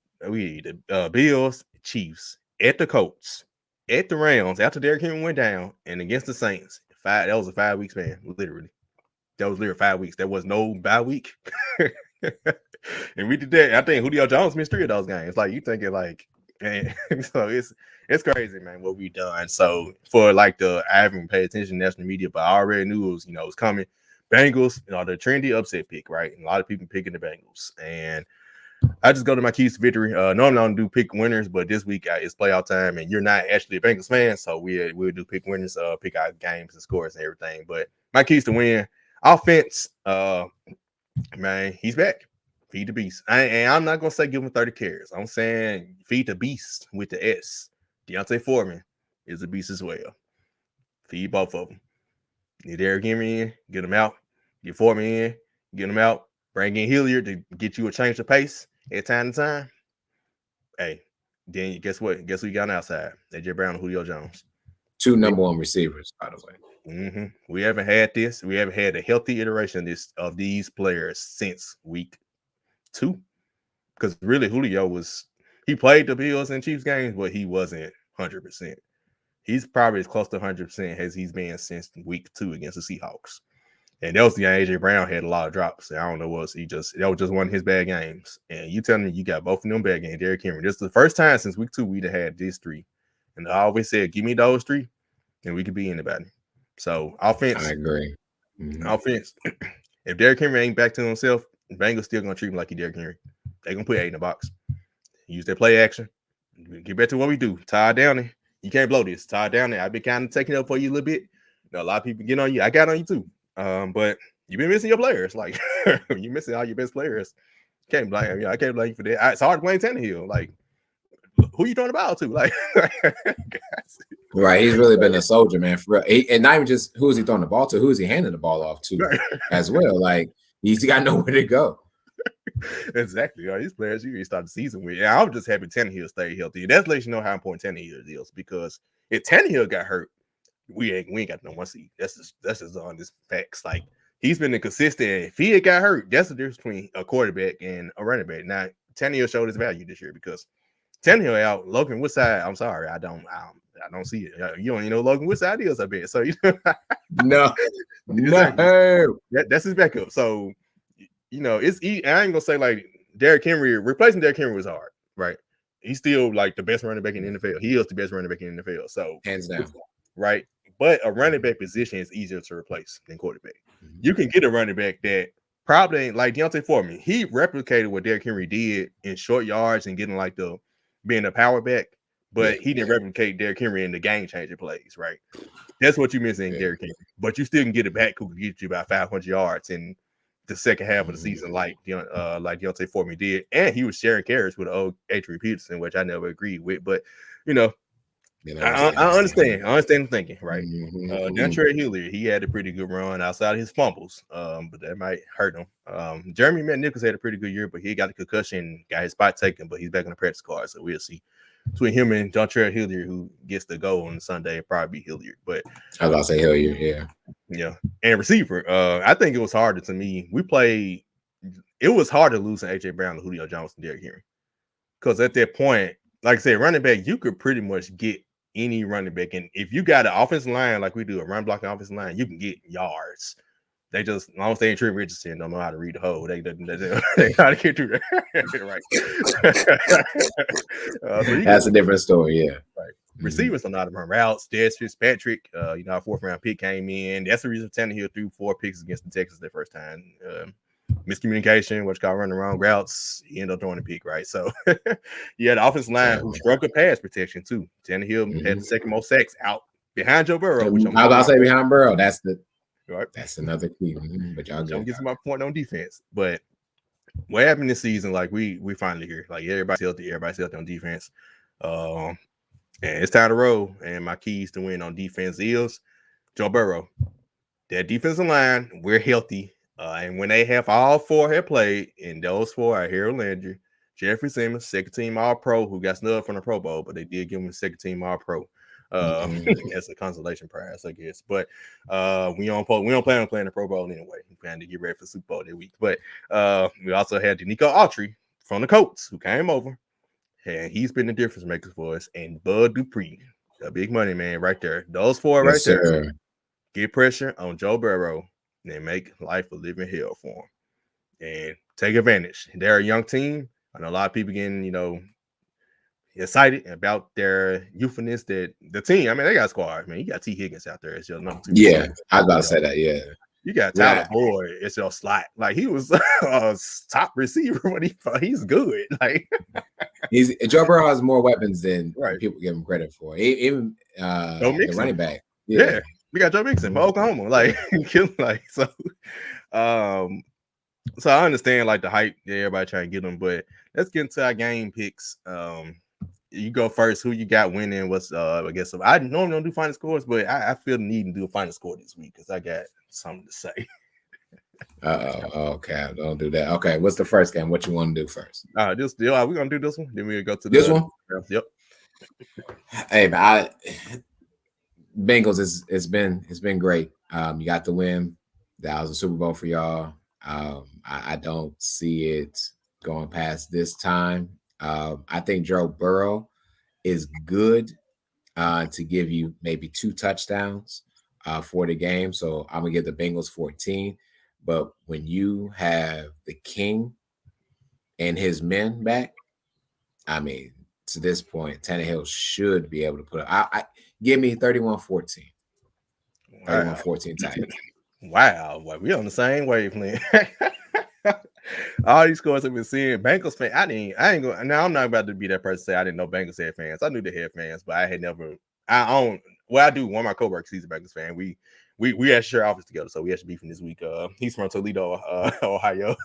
Bills, Chiefs, at the Colts, at the Rams after Derrick Henry went down, and against the Saints. That was a 5-week span, literally. That was literally 5 weeks. There was no bye week. And we did that. I think Julio Jones missed 3 of those games. Like, you thinking like, man, so it's crazy, man, what we done. So for like I haven't paid attention to national media, but I already knew it was, it was coming. Bengals, the trendy upset pick, right? And a lot of people picking the Bengals. And I just go to my keys to victory. Normally I don't do pick winners, but this week it's playoff time, and you're not actually a Bengals fan, so we'll do pick winners, pick out games and scores and everything. But my keys to win: offense. Man, he's back. Feed the beast. I'm not gonna say give him 30 carries. I'm saying feed the beast with the S. Deontay Foreman is a beast as well. Feed both of them. Get Derrick Henry in, get him out. Get Foreman in, get him out. Bring in Hilliard to get you a change of pace at time to time. Hey, then guess what? Guess who you got on the outside? AJ Brown and Julio Jones. 2 number 1 receivers, by the way. Mm-hmm. We haven't had this. We haven't had a healthy iteration of these players since week 2. Because really, Julio he played the Bills and Chiefs games, but he wasn't 100%. He's probably as close to 100% as he's been since week 2 against the Seahawks. And that was the game AJ Brown had a lot of drops. I don't know what that was just one of his bad games. And you telling me you got both of them bad games, Derrick Henry. This is the first time since week 2 we'd have had these 3. And I always said, give me those 3, and we could be anybody. So offense. I agree. Offense. If Derrick Henry ain't back to himself, the Bengals still gonna treat him like he Derrick Henry. They're gonna put 8 in the box. Use their play action. Get back to what we do. Ty Downey. You can't blow this. Ty Downey. I've been kind of taking it up for you a little bit. A lot of people get on you. I got on you too. But you've been missing your players. Like you missing all your best players. Can't blame you. I can't blame you for that. It's hard to blame Tannehill. Like, who you throwing the ball to? Like, right. He's really been a soldier, man. For real. And not even just who is he throwing the ball to, who is he handing the ball off to as well. Like, he's got nowhere to go. Exactly. These players you start the season with. And I'm just happy Tannehill stay healthy. And that's lets you know how important Tannehill is, because if Tannehill got hurt, we ain't got no 1 seed. That's just on this facts. Like, he's been inconsistent. If he had got hurt, that's the difference between a quarterback and a running back. Now, Tannehill showed his value this year because Tannehill out. Logan Woodside, I'm sorry, I don't see it. You don't even know Logan Woodside is, I bet. So no, that's his backup. So it's I ain't gonna say like Derrick Henry replacing Derrick Henry was hard, right? He's still like the best running back in the NFL. He is the best running back in the NFL. So hands down, right? But a running back position is easier to replace than quarterback. Mm-hmm. You can get a running back that probably ain't like Deontay Foreman. He replicated what Derrick Henry did in short yards and getting like being a power back, but he didn't replicate Derrick Henry in the game changer plays, right? That's what you miss in Derrick Henry. But you still can get a back who can get you about 500 yards in the second half of the season, like Deontay Foreman did. And he was sharing carries with old Adrian Peterson, which I never agreed with. But I understand. I understand the thinking, right? Dontrell Hilliard, he had a pretty good run outside of his fumbles, but that might hurt him. Jeremy McNichols had a pretty good year, but he got a concussion, got his spot taken, but he's back on the practice squad, so we'll see. Between him and Dontrell Hilliard, who gets the goal on Sunday, probably be Hilliard. But I was about to say Hilliard, yeah. And receiver, I think it was harder to me. It was hard to lose to AJ Brown and Julio Jones and Derrick Henry, because at that point, like I said, running back, you could pretty much get any running back, and if you got an offensive line like we do, a run blocking offensive line, you can get yards. They just, I don't say Trent Richardson don't know how to read the hole. They how to get through that. Right. That's a different story, yeah. Right. Receivers don't know how to run routes. Des Fitzpatrick, our 4th round pick came in. That's the reason Tannehill threw 4 picks against the Texans their first time. Miscommunication, what you call running wrong routes. He ended up throwing a pick, right? So you had the offensive line who struggled pass protection too. Tannehill had the second most sacks out behind Joe Burrow. Which I was about to say behind Burrow. That's the Right. That's another key. But y'all Don't good. get to my point on defense. But what happened this season? Like we finally here. Like everybody's healthy. Everybody's healthy on defense. And it's time to roll. And my keys to win on defense is Joe Burrow. That defensive line, we're healthy. And when they have all four have played, and those four are Harold Landry, Jeffrey Simmons, second team All Pro, who got snubbed from the Pro Bowl, but they did give him a second team All Pro as a consolation prize, I guess. But we don't plan on playing the Pro Bowl anyway. We plan to get ready for Super Bowl that week. But we also had Danico Autry from the Colts who came over, and he's been the difference maker for us. And Bud Dupree, the big money man, right there. Those four right there. Get pressure on Joe Burrow and then make life a living hell for him. And take advantage. They're a young team. I know a lot of people getting, excited about their youthfulness that the team. I mean, they got a squad. Man, you got T. Higgins out there as your number 2. Yeah, I was about to say that. Yeah. You got Tyler Boyd as your slot. Like he was a top receiver when he's good. Like Joe Burrow has more weapons than people give him credit for. Even the running back. Yeah. We got Joe Mixon from Oklahoma. So I understand like the hype that everybody trying to get them, but let's get into our game picks. You go first. Who you got winning? What's I guess I normally don't do final scores, but I feel the need to do a final score this week because I got something to say. Okay, don't do that. Okay, what's the first game? What you want to do first? This deal. Are we gonna do this one? Then we'll go to this one. Yep. Hey, man, Bengals it's been great. You got the win. That was a Super Bowl for y'all. I don't see it going past this time. I think Joe Burrow is good to give you maybe 2 touchdowns for the game. So I'm gonna give the Bengals 14. But when you have the King and his men back, I mean, to this point, Tannehill should be able to put up. I give me 31-14. 31-14 Titans. Wow, well, we on the same wavelength. All these scores I've been seeing. Bengals fan, I ain't going. Now I'm not about to be that person to say I didn't know Bengals had fans. I knew they had fans, but I had never. I do. One of my coworkers, he's a Bengals fan. We actually share office together, so we actually beefing this week. He's from Toledo, Ohio.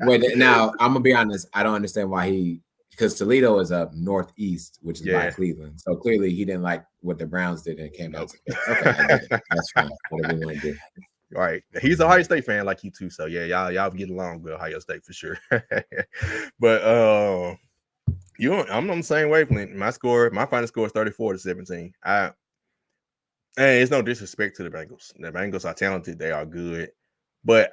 Wait, now I'm gonna be honest. I don't understand why because Toledo is up northeast, which is by Cleveland. So clearly he didn't like what the Browns did and it came out. Okay, that's fine. Whatever you want to do. All right, he's an Ohio State fan like you too, so yeah, y'all get along with Ohio State for sure. But I'm on the same wavelength. My final score is 34-17. And it's no disrespect to the Bengals. The Bengals are talented, they are good. But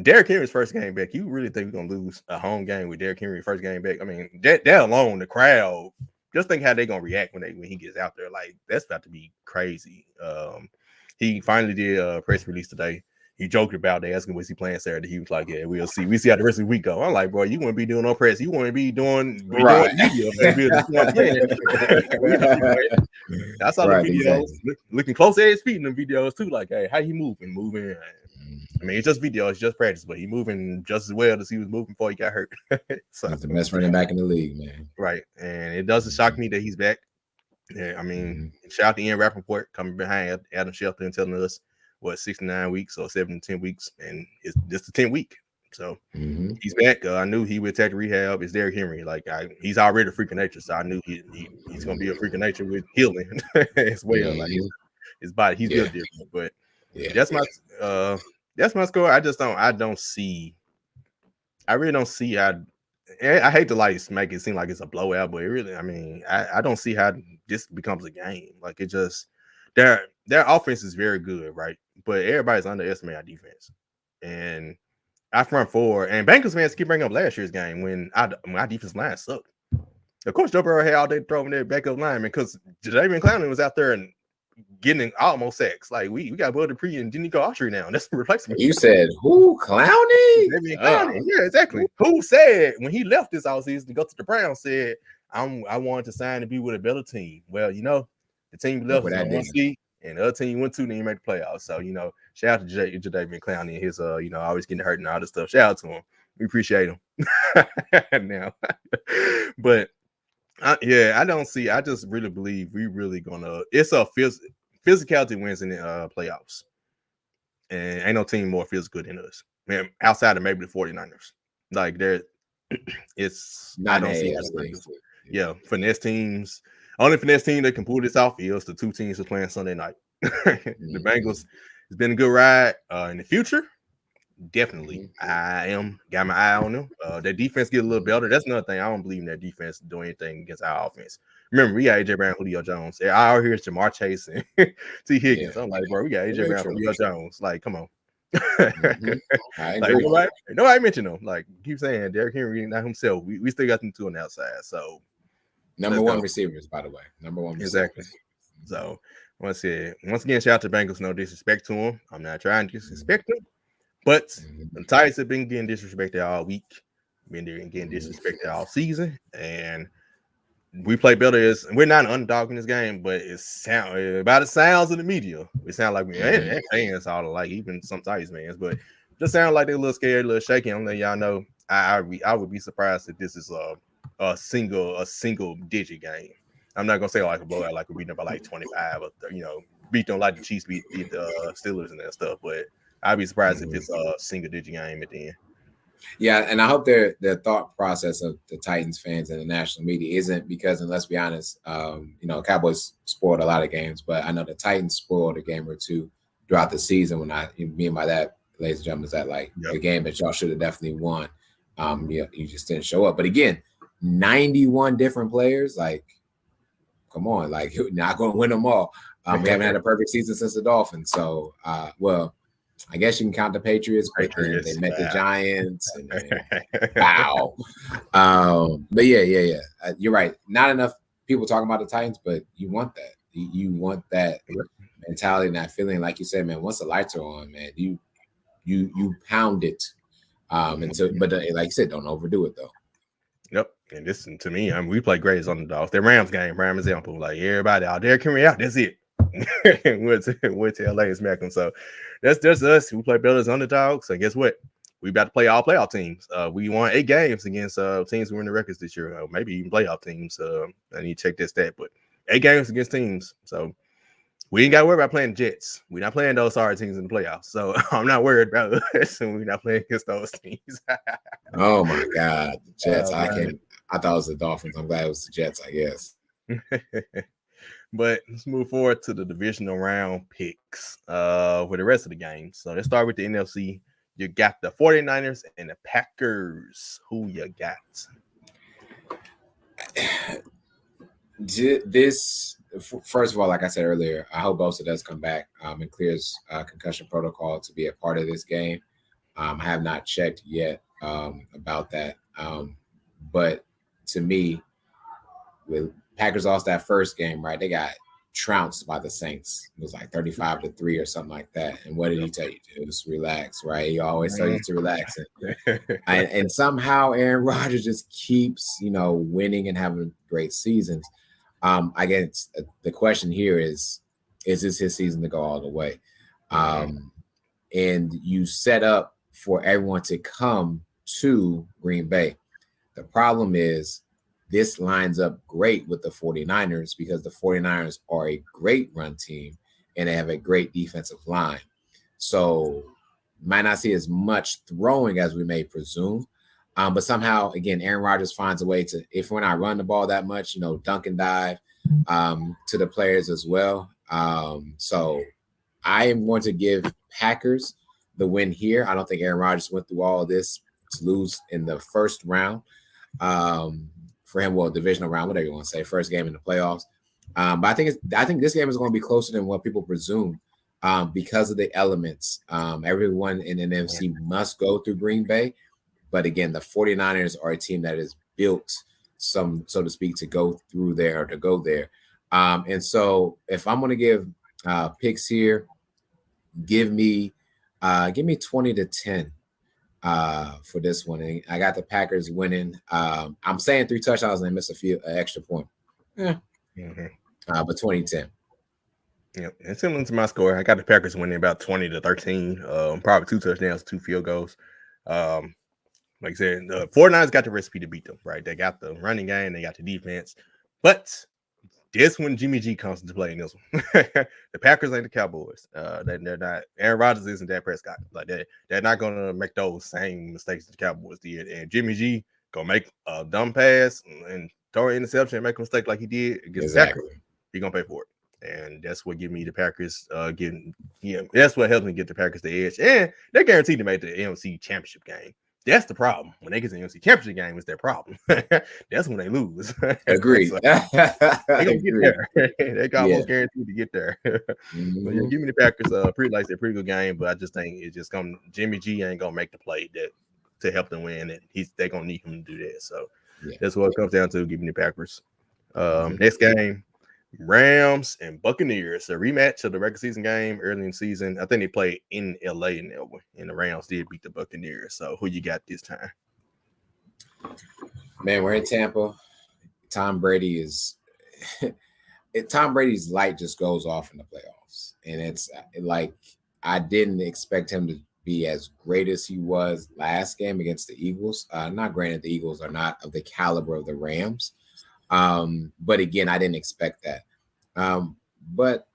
Derrick Henry's first game back, you really think we're gonna lose a home game with Derrick Henry first game back? I mean, that alone, the crowd, just think how they're gonna react when he gets out there. Like that's about to be crazy. He finally did a press release today. He joked about they asking was he playing Saturday. He was like, "Yeah, we'll see. We see how the rest of the week go." I'm like, "Bro, you wouldn't be doing no press. You wouldn't be doing right." I saw the videos, looking close at his feet in the videos too. Like, hey, how he moving? I mean, it's just video, it's just practice, but he moving just as well as he was moving before he got hurt. So he's the best running back in the league, man. Right, and it doesn't shock me that he's back. Yeah, I mean, shout out to Ian Rappaport coming behind Adam Schefter and telling us 69 weeks or 7 to 10 weeks, and it's just a 10 week. So he's back. I knew he would attack the rehab. It's Derrick Henry. Like he's already a freak of nature, so I knew he's gonna be a freak of nature with healing as well. Like his body, he's built different. But that's my score. I really don't see how. I hate to make it seem like it's a blowout, but it really, I mean, I don't see how this becomes a game. Like it just their offense is very good, right? But everybody's underestimating our defense. And our front four and Bengals fans keep bringing up last year's game when our defense line sucked. Of course, Joe Burrow had all day throwing their backup lineman because Jadavion Clowney was out there and getting almost sacks. Like we got Bud Dupree and Danico Autry now. That's the replacement. You said who? Clowney? Clowney. Yeah, exactly. Who said when he left this offseason to go to the Browns said I wanted to sign to be with a better team. Well, the team left was on 1 seat and the other team went to and he made the playoffs. So shout out to Jadavion Clowney and his always getting hurt and all this stuff. Shout out to him. We appreciate him now. But I don't see. I just really believe we really gonna. It's a physicality wins in the playoffs. and ain't no team more physical than us. Man, outside of maybe the 49ers. Like there, it's I Not don't see in how the the AFC. Bengals. Yeah, finesse teams. Only finesse team that can pull this off is the two teams who playing Sunday night. The Bengals has been a good ride. In the future, definitely, I got my eye on them. Their defense get a little better. That's another thing. I don't believe in their defense doing anything against our offense. Remember, we got AJ Brown, Julio Jones. I hear it's Jamar Chase and T. Higgins. Yeah. I'm like, bro, we got AJ Very Brown, true. Julio Jones. Like, come on. I Like agree. nobody mentioned them. Like keep saying Derrick Henry, not himself. We still got them two on the outside. So Number one receivers, by the way. Number one exactly. receivers. So once again, shout out to Bengals. No disrespect to them. I'm not trying to disrespect them, but the Titans have been getting disrespected all week. Been getting disrespected all season, and we play better as we're not an underdog in this game, but by the sounds of the media, it sounds like we ain't fans all alike, even some Titans fans, but just sound like they're a little scared, a little shaky. I'm letting y'all know I would be surprised if this is a single digit game. I'm not gonna say like a blowout, like we're beating up by like 25 or beat them like the Chiefs beat the Steelers and that stuff, but I'd be surprised if it's a single digit game at the end. Yeah, and I hope their thought process of the Titans fans and the national media isn't because, and let's be honest, Cowboys spoiled a lot of games, but I know the Titans spoiled a game or two throughout the season. When I mean by that, ladies and gentlemen, is that like a game that y'all should have definitely won. You just didn't show up. But again, 91 different players, like, come on, like you're not going to win them all. We haven't had a perfect season since the Dolphins, so I guess you can count the Patriots, but then they met the Giants. And wow. But yeah. You're right. Not enough people talking about the Titans, but you want that. You want that mentality and that feeling. Like you said, man, once the lights are on, man, you pound it. But like you said, don't overdo it, though. Yep. And this, to me, we play great as underdogs. The Rams game, prime example. Like everybody out there, carry out. That's it. went to LA and smack them. So that's just us. We play better as underdogs. So guess what? We about to play all playoff teams. We won 8 games against teams who were in the records this year. Maybe even playoff teams. I need to check this stat, but 8 games against teams. So we ain't got to worry about playing Jets. We're not playing those sorry teams in the playoffs. So I'm not worried about us, and we're not playing against those teams. Oh my God, the Jets! I thought it was the Dolphins. I'm glad it was the Jets, I guess. But let's move forward to the divisional round picks for the rest of the games. So let's start with the NFC. You got the 49ers and the Packers. Who you got? This, first of all, like I said earlier, I hope Bosa does come back and clears concussion protocol to be a part of this game. I have not checked yet about that. But to me, with Packers lost that first game, right? They got trounced by the Saints. It was like 35-3 or something like that. And what did he tell you to? Just relax, right? He always tells you to relax. And somehow Aaron Rodgers just keeps, winning and having great seasons. I guess the question here is this his season to go all the way? And you set up for everyone to come to Green Bay. The problem is this lines up great with the 49ers because the 49ers are a great run team and they have a great defensive line. So might not see as much throwing as we may presume. But somehow, again, Aaron Rodgers finds a way to, if we're not running the ball that much, dunk and dive to the players as well. So I am going to give Packers the win here. I don't think Aaron Rodgers went through all of this to lose in the first round. For him, divisional round, whatever you want to say, first game in the playoffs. But I think this game is going to be closer than what people presume because of the elements. Everyone in the NFC must go through Green Bay. But again, the 49ers are a team that is built, so to speak, to go through there or to go there. And so if I'm going to give picks here, give me 20-10. For this one, and I got the Packers winning. I'm saying 3 touchdowns and they miss an extra point. But 20-10. Yeah, and similar to my score, I got the Packers winning about 20-13. Probably 2 touchdowns, 2 field goals. Like I said, the 49ers got the recipe to beat them, right? They got the running game, they got the defense, but Guess when Jimmy G comes into play in this one. The Packers ain't the Cowboys. They're not. Aaron Rodgers isn't Dak Prescott. Like they're not gonna make those same mistakes that the Cowboys did. And Jimmy G gonna make a dumb pass and throw an interception and make a mistake like he did against the Packers. He gonna pay for it. And that's what give me the Packers that's what helps me get the Packers the edge. And they're guaranteed to make the NFC Championship game. That's the problem. When they get to the NFC Championship game, it's their problem. That's when they lose. Agreed. So, they gonna get there. They got almost guaranteed to get there. Mm-hmm. So give me the Packers. Pretty good game, but I just think it's just gonna Jimmy G ain't gonna make the play that to help them win, and they're gonna need him to do that. So that's what it comes down to. Give me the Packers. Next game. Rams and Buccaneers, a rematch of the regular season game early in the season. I think they played in LA and the Rams did beat the Buccaneers. So who you got this time? Man, we're in Tampa. Tom Brady's light just goes off in the playoffs. And it's like I didn't expect him to be as great as he was last game against the Eagles. Not granted, the Eagles are not of the caliber of the Rams. But again, I didn't expect that. But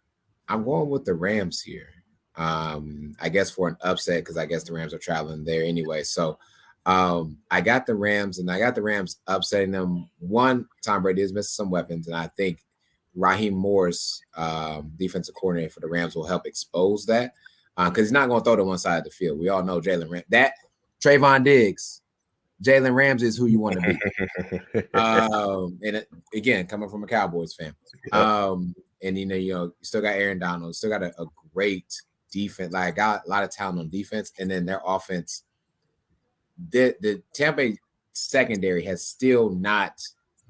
I'm going with the Rams here. I guess for an upset, because I guess the Rams are traveling there anyway. So I got the Rams, and I got the Rams upsetting them. One, Tom Brady is missing some weapons, and I think Raheem Morris, defensive coordinator for the Rams, will help expose that because he's not going to throw to one side of the field. We all know Trayvon Diggs. Jalen Ramsey is who you want to be. And again, coming from a Cowboys fan. And you still got Aaron Donald, still got a great defense, like got a lot of talent on defense, and then their offense. The Tampa Bay secondary has still not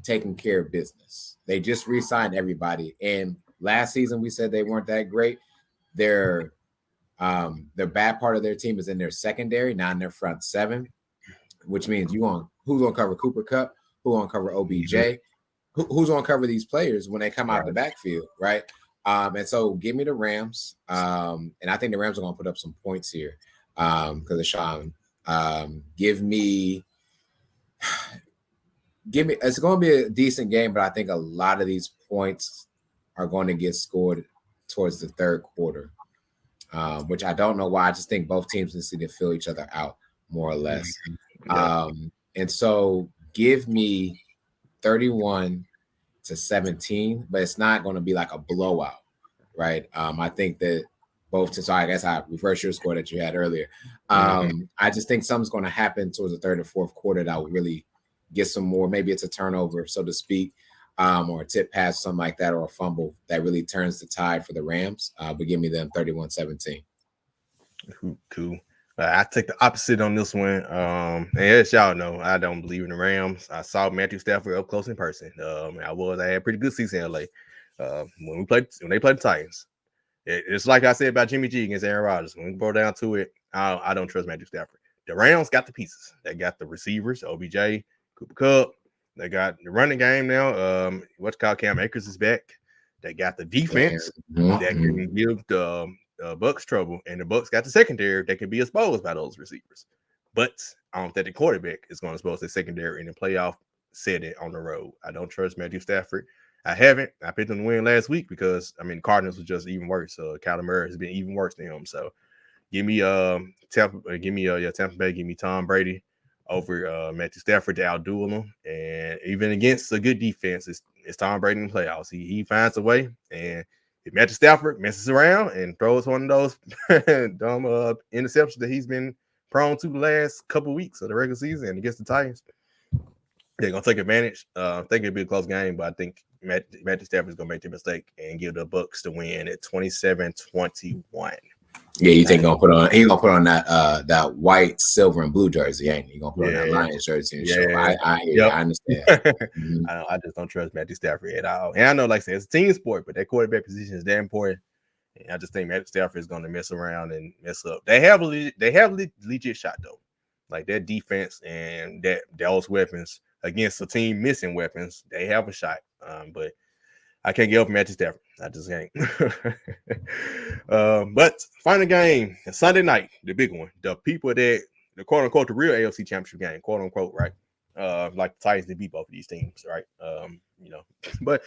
taken care of business. They just re-signed everybody. And last season we said they weren't that great. Their bad part of their team is in their secondary, not in their front seven. Which means who's gonna cover Cooper Kupp, who's gonna cover OBJ, who's gonna cover these players when they come out of the backfield, right? And so give me the Rams, and I think the Rams are gonna put up some points here because of Sean. Give me. It's gonna be a decent game, but I think a lot of these points are going to get scored towards the third quarter, which I don't know why. I just think both teams need to fill each other out more or less. And so give me 31-17, but it's not going to be like a blowout, right? I think that both teams, so I guess I reverse your score that you had earlier. I just think something's going to happen towards the third or fourth quarter that will really get some more, maybe it's a turnover, so to speak, or a tip pass, something like that, or a fumble that really turns the tide for the Rams. But give me them 31-17. Cool. I take the opposite on this one. And as y'all know, I don't believe in the Rams. I saw Matthew Stafford up close in person. I had a pretty good season in LA when they played the Titans. It's like I said about Jimmy G against Aaron Rodgers. When we go down to it, I don't trust Matthew Stafford. The Rams got the pieces. They got the receivers, OBJ, Cooper Kupp. They got the running game now. Cam Akers is back. They got the defense that can give the Bucs trouble, and the Bucs got the secondary that can be exposed by those receivers. But I don't think the quarterback is going to expose the secondary in the playoff setting on the road. I don't trust Matthew Stafford. I haven't. I picked them to win last week because the Cardinals was just even worse. Kyler Murray has been even worse than him. So give me Tampa Bay. Give me Tom Brady over Matthew Stafford to outduel him. And even against a good defense, it's Tom Brady in the playoffs. He finds a way. And if Matthew Stafford messes around and throws one of those dumb interceptions that he's been prone to the last couple of weeks of the regular season and against the Titans, they're going to take advantage. I think it'll be a close game, but I think Matthew Stafford is going to make the mistake and give the Bucs to win at 27-21. Yeah, you think he's gonna put on that white, silver, and blue jersey, ain't he? He's gonna put on that Lions jersey and show. I understand. I just don't trust Matthew Stafford at all. And I know, like I said, it's a team sport, but that quarterback position is damn important. And I just think Matthew Stafford is gonna mess around and mess up. They have a legit shot though. Like that defense and those weapons against a team missing weapons, they have a shot. But I can't get up Matthew Stafford. I just can't. But final game, Sunday night, the big one. The people the quote unquote the real AFC Championship game, quote unquote, right? Like the Titans, they beat both of these teams, right? But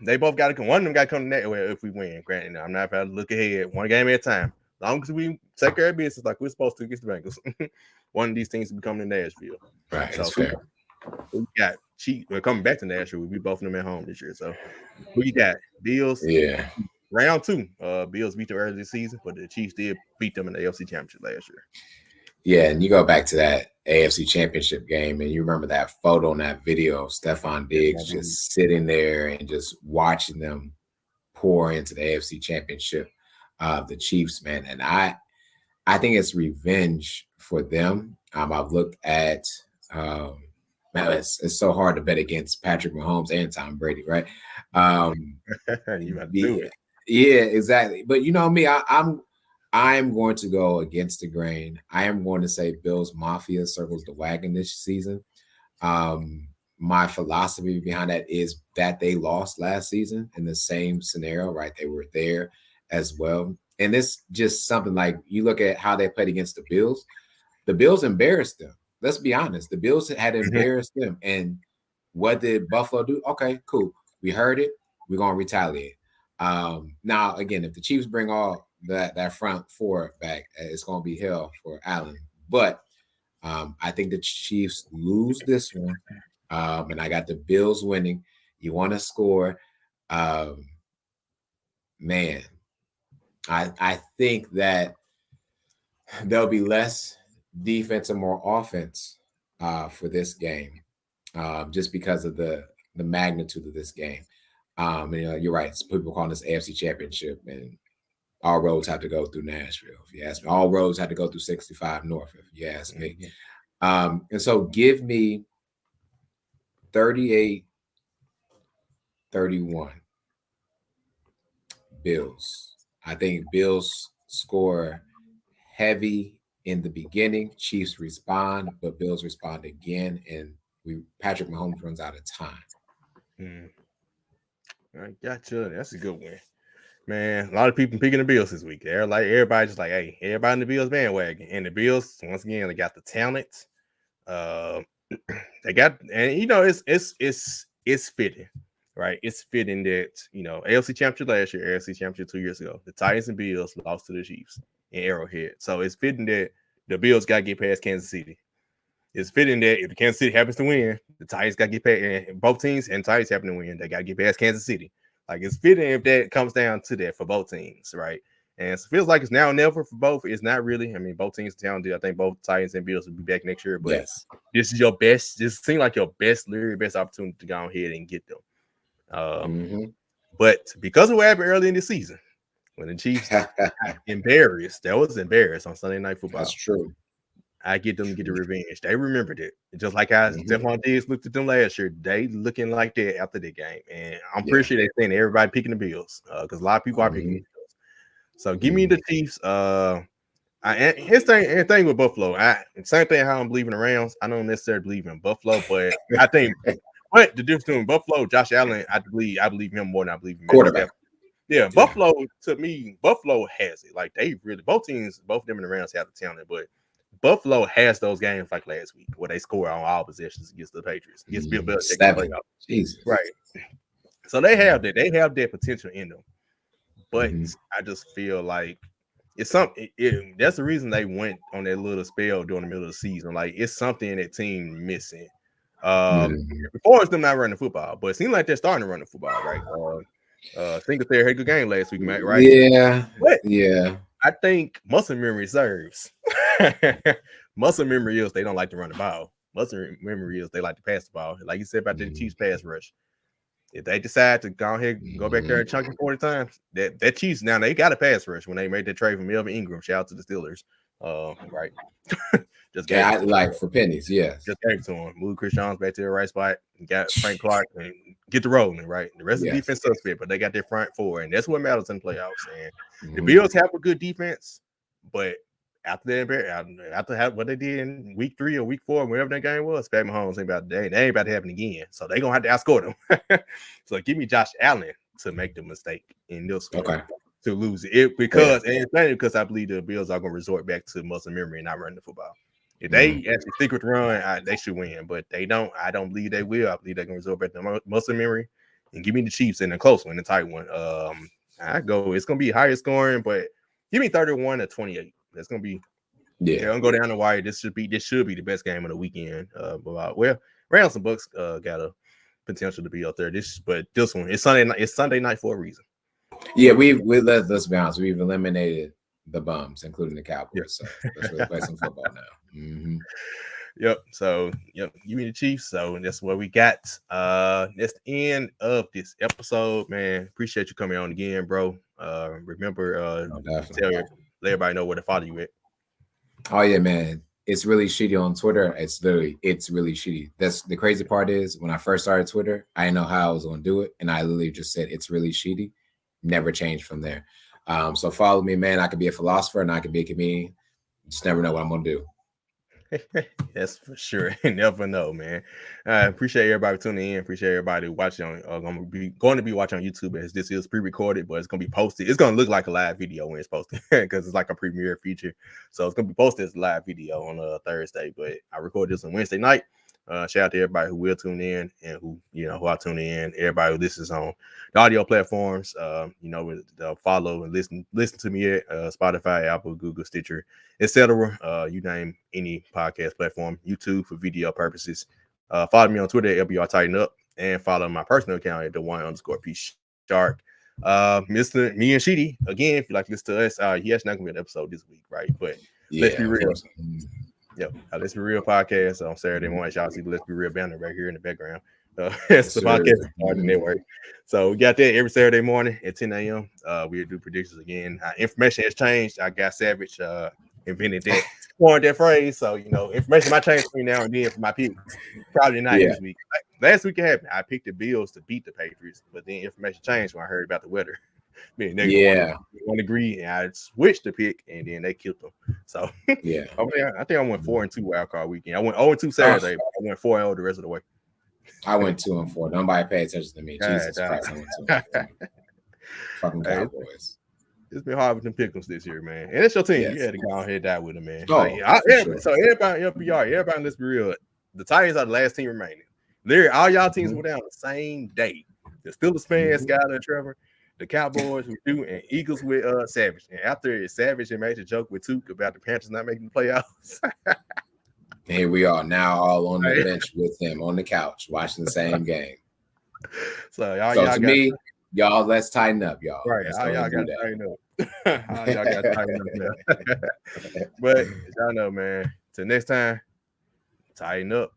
they both got to come. One of them got to come to Nashville if we win. Granted, I'm not about to look ahead, one game at a time. As long as we take care of business like we're supposed to against the Bengals, one of these things will come to Nashville. Right, So that's fair. we got we're coming back to Nashville. We beat both of them at home this year. So we got Bills. Yeah. Round 2. Bills beat them early this season, but the Chiefs did beat them in the AFC Championship last year. Yeah, and you go back to that AFC Championship game, and you remember that photo and that video of Stephon Diggs just sitting there and just watching them pour into the AFC Championship of the Chiefs, man. And I think it's revenge for them. I've looked at man, it's so hard to bet against Patrick Mahomes and Tom Brady, right? You have to do it. Yeah, exactly. But you know me, I'm going to go against the grain. I am going to say Bills Mafia circles the wagon this season. My philosophy behind that is that they lost last season in the same scenario, right? They were there as well. And this just something like you look at how they played against the Bills. The Bills embarrassed them. Let's be honest. The Bills had embarrassed them. And what did Buffalo do? Okay, cool. We heard it. We're going to retaliate. Now, again, if the Chiefs bring all that front four back, it's going to be hell for Allen. But I think the Chiefs lose this one. And I got the Bills winning. You want to score. Man, I think that there'll be less defense and more offense for this game, just because of the magnitude of this game. You're right. People calling this AFC Championship, and all roads have to go through Nashville. If you ask me, all roads have to go through 65 North. If you ask me, and so give me 38-31 Bills. I think Bills score heavy in the beginning. Chiefs respond, but Bills respond again, and Patrick Mahomes runs out of time. I gotcha. That's a good one, man. A lot of people picking the Bills this week. They're like everybody just like, hey, everybody in the Bills bandwagon. And the Bills, once again, they got the talent. They got, and it's fitting, right? It's fitting that AFC Championship last year, AFC Championship 2 years ago, the Titans and Bills lost to the Chiefs in Arrowhead. So it's fitting that the Bills got to get past Kansas City. It's fitting that if the Kansas City happens to win, the Titans got to get past, and both teams and Titans happen to win, they got to get past Kansas City. Like, it's fitting if that comes down to that for both teams, right? And it feels like it's now or never for both. It's not really. I mean, both teams are talented. I think both Titans and Bills will be back next year. But This is your best. This seems like your literally best opportunity to go ahead and get them. But because of what happened early in the season, when the Chiefs got embarrassed, that was embarrassed on Sunday Night Football. That's true. I get them to get the revenge. They remembered it. Just like how Stephon Diggs looked at them last year. They looking like that after the game. And I'm pretty sure they're saying everybody picking the Bills because a lot of people are picking the Bills. So give me the Chiefs. His thing with Buffalo. Same thing how I'm believing the Rams. I don't necessarily believe in Buffalo, but I think what the difference between Buffalo, Josh Allen, I believe him more than I believe in quarterback. Yeah, Buffalo, to me, Buffalo has it. Like, they really, both teams, both of them and the Rams have the talent, but Buffalo has those games like last week where they score on all possessions against the Patriots. Against Bill Belichick. Jesus. Right. So they have that. They have that potential in them. But I just feel like it's something. That's the reason they went on that little spell during the middle of the season. Like, it's something that team missing. Before it's them not running the football, but it seems like they're starting to run the football, right? Singletary had a good game last week, Matt, right? Yeah. But yeah. I think muscle memory serves. Muscle memory is they don't like to run the ball. Muscle memory is they like to pass the ball. Like you said about the Chiefs pass rush. If they decide to go ahead and go back there and chunk it 40 times, that Chiefs now they got a pass rush when they made that trade from Melvin Ingram. Shout out to the Steelers. Right. Just like for pennies, yes. Just gave it to him. Move Chris Jones back to the right spot. Got Frank Clark and get the rolling, right? The rest of the defense suspect, but they got their front four, and that's what matters in playoffs. And the Bills have a good defense, but after what they did in week 3 or week 4, wherever that game was, Pat Mahomes ain't about they ain't about to happen again. So they're gonna have to outscore them. So give me Josh Allen to make the mistake in this one to lose it. Because I believe the Bills are gonna resort back to muscle memory and not running the football. If they actually stick with the run, they should win. But they don't. I don't believe they will. I believe they're going to resort back to muscle memory and give me the Chiefs in a close one, the tight one. I go. It's going to be higher scoring, but give me 31-28. That's going to be. Yeah, I'm gonna go down the wire. This should be the best game of the weekend. Rams and Bucks got a potential to be up there. But this one, it's Sunday night. It's Sunday night for a reason. Yeah, let's be honest. We've eliminated the bums, including the Cowboys. Yep. So let's really play some football now. Mm-hmm. Yep. So give me the Chiefs. So that's what we got. That's the end of this episode, man. Appreciate you coming on again, bro. Remember, let everybody know where to follow you at. Oh yeah, man. It's really Sheedy on Twitter. It's really Sheedy. That's the crazy part is when I first started Twitter, I didn't know how I was going to do it. And I literally just said, it's really Sheedy. Never changed from there. So follow me, man. I could be a philosopher and I could be a comedian. Just never know what I'm going to do. That's for sure. Never know, man. Appreciate everybody tuning in. Appreciate everybody watching. Going to be watching on YouTube as this is pre-recorded, but it's gonna be posted. It's gonna look like a live video when it's posted because it's like a premiere feature. So it's gonna be posted as a live video on Thursday. But I recorded this on Wednesday night. Shout out to everybody who will tune in and who I tune in. Everybody who listens on the audio platforms. Follow and listen to me at Spotify, Apple, Google, Stitcher, etc. You name any podcast platform. YouTube for video purposes. Follow me on Twitter at LBR Tighten Up and follow my personal account at the1_P Shark. Mr. Me and Sheedy again. If you like to listen to us, he actually not gonna be an episode this week, right? But let's be real. Yep, Let's Be Real podcast on Saturday morning. Y'all see the Let's Be Real banner right here in the background. It's the podcast on the network. So we got that every Saturday morning at 10 a.m. We'll do predictions again. Information has changed. I got Savage invented that, coined that phrase. So information might change between now and then for my picks. Probably not this week. Last week it happened. I picked the Bills to beat the Patriots, but then information changed when I heard about the weather. One degree, and I switched the pick, and then they killed them. So I think I went 4-2 wild card weekend. I went 0-2 Saturday, but I went 4-0 the rest of the way. I went 2-4. Nobody paid attention to me. Jesus Christ, I went 2-4. Fucking Cowboys. It's been hard with them pickles this year, man. And it's your team. You had to go ahead and die with them, man. So everybody LPR, everybody, let's be real. The Titans are the last team remaining. All y'all teams were down the same day. The Steelers fans, Skyler and Trevor. The Cowboys with you and Eagles with Savage. And after Savage made a joke with Tuke about the Panthers not making the playoffs. Here we are now all on the bench with him on the couch watching the same game. So y'all let's tighten up, y'all. Right. Y'all got to tighten up. Y'all got to tighten up now. But y'all know, man. Till next time, tighten up.